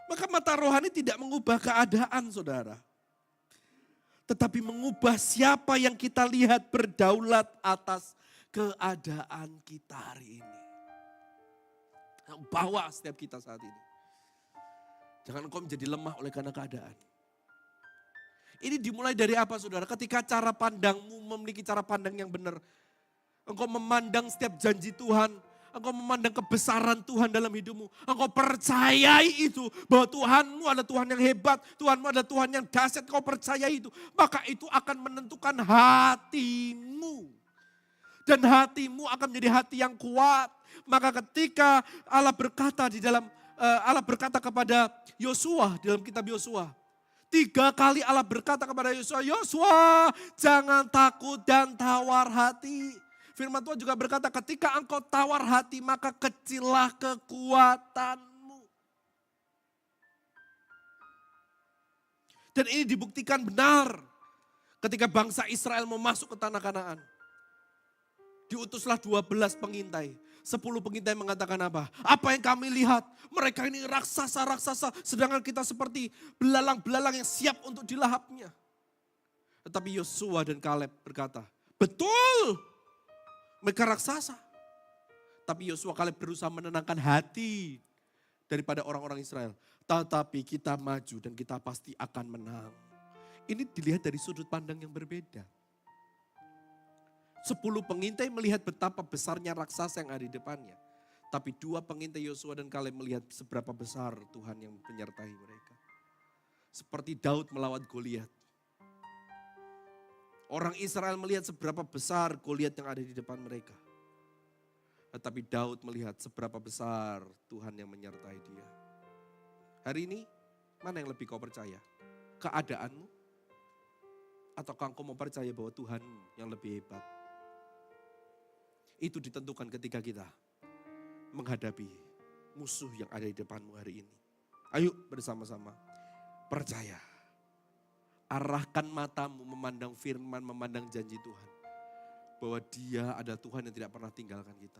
S1: Maka mata rohani tidak mengubah keadaan, saudara. Tetapi mengubah siapa yang kita lihat berdaulat atas keadaan kita hari ini. Bawa setiap kita saat ini. Jangan engkau menjadi lemah oleh karena keadaan. Ini dimulai dari apa, saudara? Ketika cara pandangmu memiliki cara pandang yang benar. Engkau memandang setiap janji Tuhan. Engkau memandang kebesaran Tuhan dalam hidupmu. Engkau percayai itu. Bahwa Tuhanmu adalah Tuhan yang hebat. Tuhanmu adalah Tuhan yang dahsyat. Engkau percayai itu. Maka itu akan menentukan hatimu. Dan hatimu akan menjadi hati yang kuat. Maka ketika Allah berkata Allah berkata kepada Yosua dalam kitab Yosua. 3 kali Allah berkata kepada Yosua, Yosua jangan takut dan tawar hati. Firman Tuhan juga berkata ketika engkau tawar hati maka kecillah kekuatanmu. Dan ini dibuktikan benar ketika bangsa Israel mau masuk ke tanah Kanaan. Diutuslah 12 pengintai. 10 pengintai mengatakan apa? Apa yang kami lihat? Mereka ini raksasa-raksasa. Sedangkan kita seperti belalang-belalang yang siap untuk dilahapnya. Tetapi Yosua dan Kaleb berkata, betul. Mereka raksasa. Tapi Yosua Kaleb berusaha menenangkan hati daripada orang-orang Israel. Tetapi kita maju dan kita pasti akan menang. Ini dilihat dari sudut pandang yang berbeda. 10 pengintai melihat betapa besarnya raksasa yang ada di depannya. Tapi 2 pengintai Yosua dan Kaleb melihat seberapa besar Tuhan yang menyertai mereka. Seperti Daud melawan Goliat. Orang Israel melihat seberapa besar Goliat yang ada di depan mereka. Tetapi Daud melihat seberapa besar Tuhan yang menyertai dia. Hari ini mana yang lebih kau percaya? Keadaanmu? Ataukah engkau mau percaya bahwa Tuhan yang lebih hebat? Itu ditentukan ketika kita menghadapi musuh yang ada di depanmu hari ini. Ayo bersama-sama percaya. Arahkan matamu memandang firman, memandang janji Tuhan. Bahwa Dia ada Tuhan yang tidak pernah tinggalkan kita.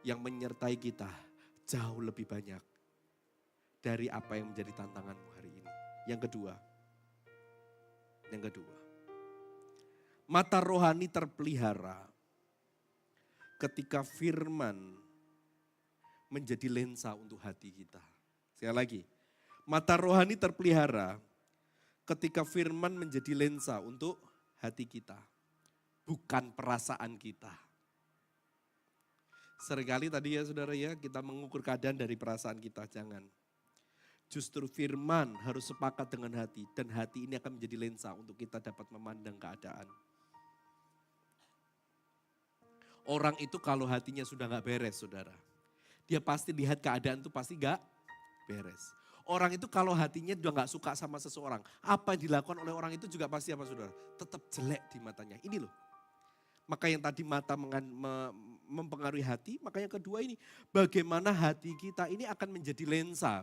S1: Yang menyertai kita jauh lebih banyak dari apa yang menjadi tantanganmu hari ini. Yang kedua, mata rohani terpelihara ketika firman menjadi lensa untuk hati kita. Sekali lagi, mata rohani terpelihara ketika firman menjadi lensa untuk hati kita. Bukan perasaan kita. Seringkali tadi ya saudara ya, kita mengukur keadaan dari perasaan kita, jangan. Justru firman harus sepakat dengan hati dan hati ini akan menjadi lensa untuk kita dapat memandang keadaan. Orang itu kalau hatinya sudah gak beres saudara. Dia pasti lihat keadaan itu pasti gak beres. Orang itu kalau hatinya udah gak suka sama seseorang. Apa yang dilakukan oleh orang itu juga pasti apa saudara? Tetap jelek di matanya. Ini loh. Maka yang tadi mata mempengaruhi hati. Maka yang kedua ini. Bagaimana hati kita ini akan menjadi lensa.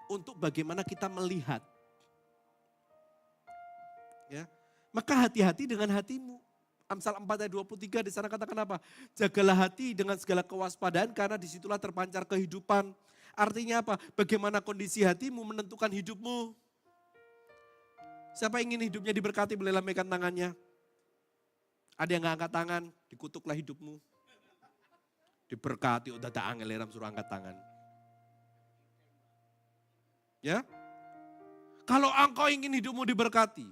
S1: Untuk bagaimana kita melihat. Ya. Maka hati-hati dengan hatimu. Amsal 4 ayat 23 di sana katakan apa? Jagalah hati dengan segala kewaspadaan karena disitulah terpancar kehidupan. Artinya apa? Bagaimana kondisi hatimu menentukan hidupmu. Siapa ingin hidupnya diberkati boleh lambaikan tangannya. Ada yang gak angkat tangan, dikutuklah hidupmu. Diberkati, udah tak angel leram suruh angkat tangan. Ya, kalau engkau ingin hidupmu diberkati,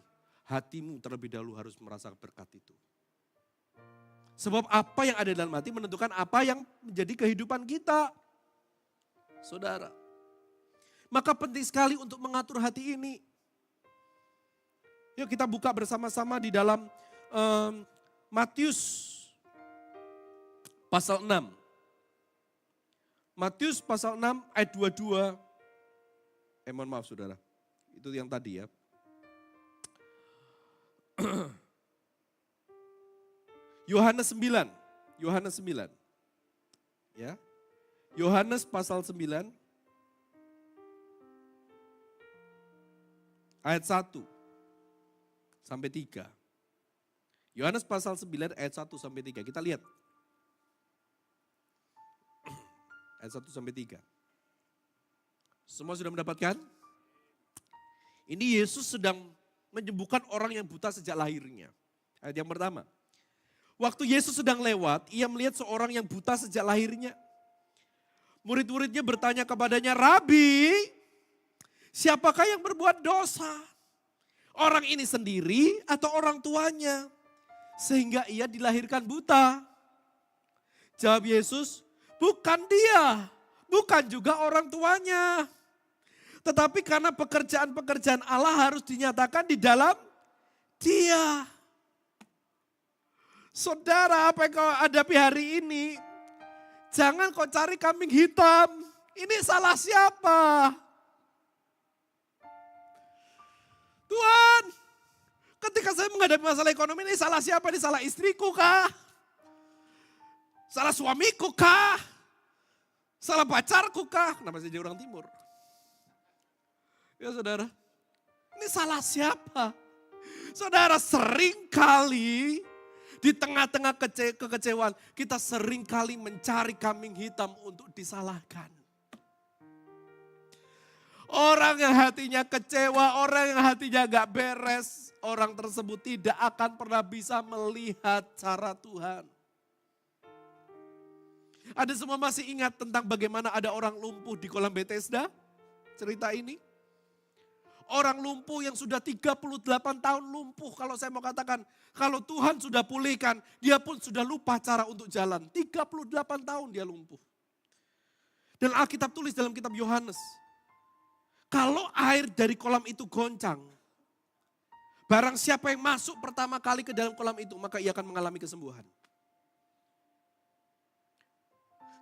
S1: hatimu terlebih dahulu harus merasa berkat itu. Sebab apa yang ada dalam hati menentukan apa yang menjadi kehidupan kita. Saudara. Maka penting sekali untuk mengatur hati ini. Yuk kita buka bersama-sama di dalam Matius pasal 6. Matius pasal 6 ayat 22. Mohon maaf saudara. Itu yang tadi ya. Yohanes 9. Yohanes 9. Ya. Yohanes pasal 9 ayat 1 sampai 3. Yohanes pasal 9 ayat 1 sampai 3. Kita lihat. Ayat 1 sampai 3. Semua sudah mendapatkan? Ini Yesus sedang menyembuhkan orang yang buta sejak lahirnya. Ayat yang pertama. Waktu Yesus sedang lewat, ia melihat seorang yang buta sejak lahirnya. Murid-muridnya bertanya kepadanya, "Rabi, siapakah yang berbuat dosa? Orang ini sendiri atau orang tuanya? Sehingga ia dilahirkan buta." Jawab Yesus, "Bukan dia, bukan juga orang tuanya. Tetapi karena pekerjaan-pekerjaan Allah harus dinyatakan di dalam dia." Saudara, apa yang kau hadapi hari ini? Jangan kau cari kambing hitam. Ini salah siapa? Tuhan, ketika saya menghadapi masalah ekonomi ini salah siapa? Ini salah istriku kah? Salah suamiku kah? Salah pacarku kah? Kenapa saya jadi orang timur? Ya saudara, ini salah siapa? Saudara, sering kali di tengah-tengah kekecewaan, kita sering kali mencari kambing hitam untuk disalahkan. Orang yang hatinya kecewa, orang yang hatinya gak beres, orang tersebut tidak akan pernah bisa melihat cara Tuhan. Ada semua masih ingat tentang bagaimana ada orang lumpuh di kolam Bethesda? Cerita ini. Orang lumpuh yang sudah 38 tahun lumpuh. Kalau saya mau katakan, kalau Tuhan sudah pulihkan, dia pun sudah lupa cara untuk jalan. 38 tahun dia lumpuh. Dan Alkitab tulis dalam kitab Yohanes, kalau air dari kolam itu goncang, barang siapa yang masuk pertama kali ke dalam kolam itu, maka ia akan mengalami kesembuhan.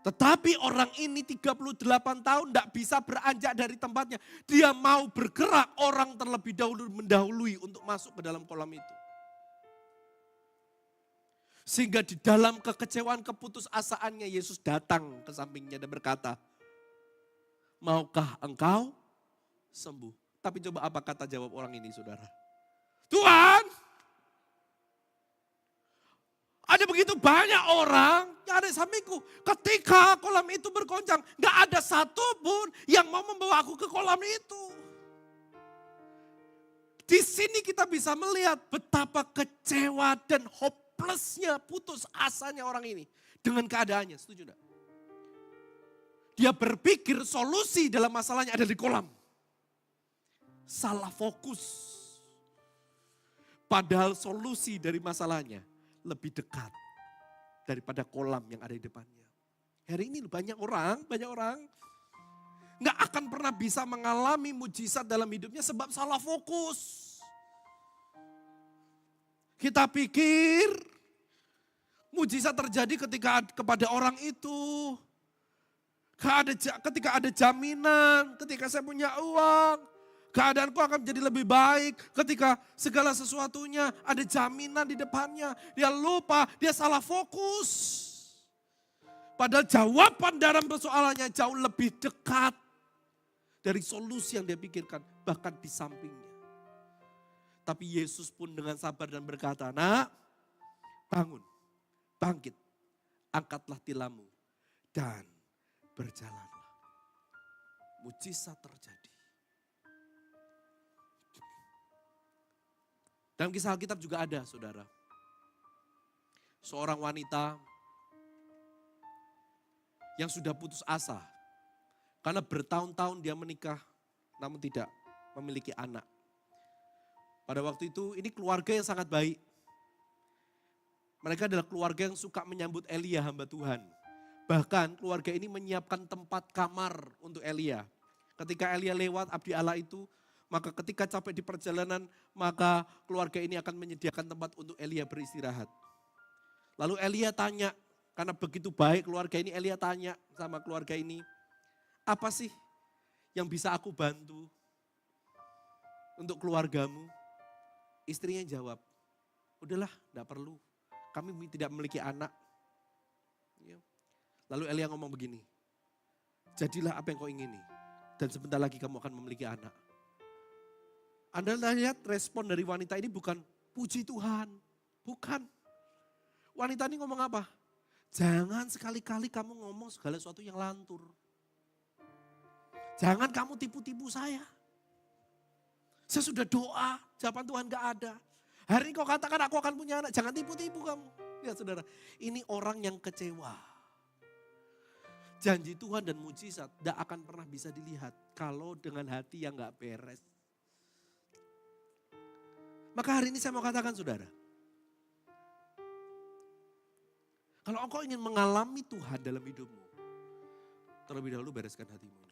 S1: Tetapi orang ini 38 tahun tidak bisa beranjak dari tempatnya. Dia mau bergerak, orang terlebih dahulu mendahului untuk masuk ke dalam kolam itu. Sehingga di dalam kekecewaan, keputusasaannya, Yesus datang ke sampingnya dan berkata, "Maukah engkau sembuh?" Tapi coba apa kata jawab orang ini, saudara? "Tuhan, ada begitu banyak orang yang ada di sampingku. Ketika kolam itu bergoncang, gak ada satupun yang mau membawa aku ke kolam itu." Di sini kita bisa melihat betapa kecewa dan hopelessnya, putus asanya orang ini dengan keadaannya. Setuju enggak? Dia berpikir solusi dalam masalahnya ada di kolam. Salah fokus. Padahal solusi dari masalahnya lebih dekat daripada kolam yang ada di depannya. Hari ini banyak orang nggak akan pernah bisa mengalami mujizat dalam hidupnya sebab salah fokus. Kita pikir mujizat terjadi kepada orang itu. Ketika ada jaminan, ketika saya punya uang, keadaanku akan menjadi lebih baik. Ketika segala sesuatunya ada jaminan di depannya. Dia lupa, dia salah fokus. Padahal jawaban dalam persoalannya jauh lebih dekat dari solusi yang dia pikirkan. Bahkan di sampingnya. Tapi Yesus pun dengan sabar dan berkata, "Nak, bangun, bangkit, angkatlah tilammu dan berjalanlah." Mujizat terjadi. Dalam kisah Alkitab juga ada, saudara. Seorang wanita yang sudah putus asa. Karena bertahun-tahun dia menikah namun tidak memiliki anak. Pada waktu itu ini keluarga yang sangat baik. Mereka adalah keluarga yang suka menyambut Elia hamba Tuhan. Bahkan keluarga ini menyiapkan tempat kamar untuk Elia. Ketika Elia lewat abdi Allah itu, maka ketika capek di perjalanan, maka keluarga ini akan menyediakan tempat untuk Elia beristirahat. Lalu Elia tanya, karena begitu baik keluarga ini, Elia tanya sama keluarga ini, apa sih yang bisa aku bantu untuk keluargamu? Istrinya jawab, udahlah enggak perlu, kami tidak memiliki anak. Ya. Lalu Elia ngomong begini, jadilah apa yang kau ingini dan sebentar lagi kamu akan memiliki anak. Anda lihat respon dari wanita ini bukan puji Tuhan, bukan. Wanita ini ngomong apa? Jangan sekali-kali kamu ngomong segala sesuatu yang lantur. Jangan kamu tipu-tipu saya. Saya sudah doa, jawaban Tuhan gak ada. Hari ini kau katakan aku akan punya anak, jangan tipu-tipu kamu. Lihat saudara, ini orang yang kecewa. Janji Tuhan dan mujizat tidak akan pernah bisa dilihat kalau dengan hati yang gak beres. Maka hari ini saya mau katakan saudara, kalau engkau ingin mengalami Tuhan dalam hidupmu, terlebih dahulu bereskan hatimu.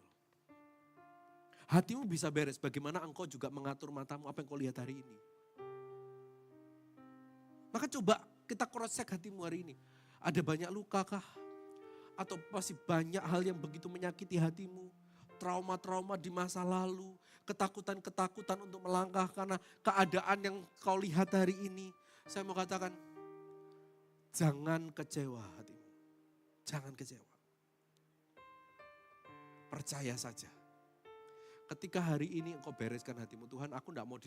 S1: Hatimu bisa beres, bagaimana engkau juga mengatur matamu apa yang kau lihat hari ini. Maka coba kita cross check hatimu hari ini. Ada banyak luka kah? Atau masih banyak hal yang begitu menyakiti hatimu? Trauma-trauma di masa lalu, ketakutan-ketakutan untuk melangkah karena keadaan yang kau lihat hari ini. Saya mau katakan, jangan kecewa hatimu. Jangan kecewa. Percaya saja. Ketika hari ini engkau bereskan hatimu, Tuhan aku tidak mau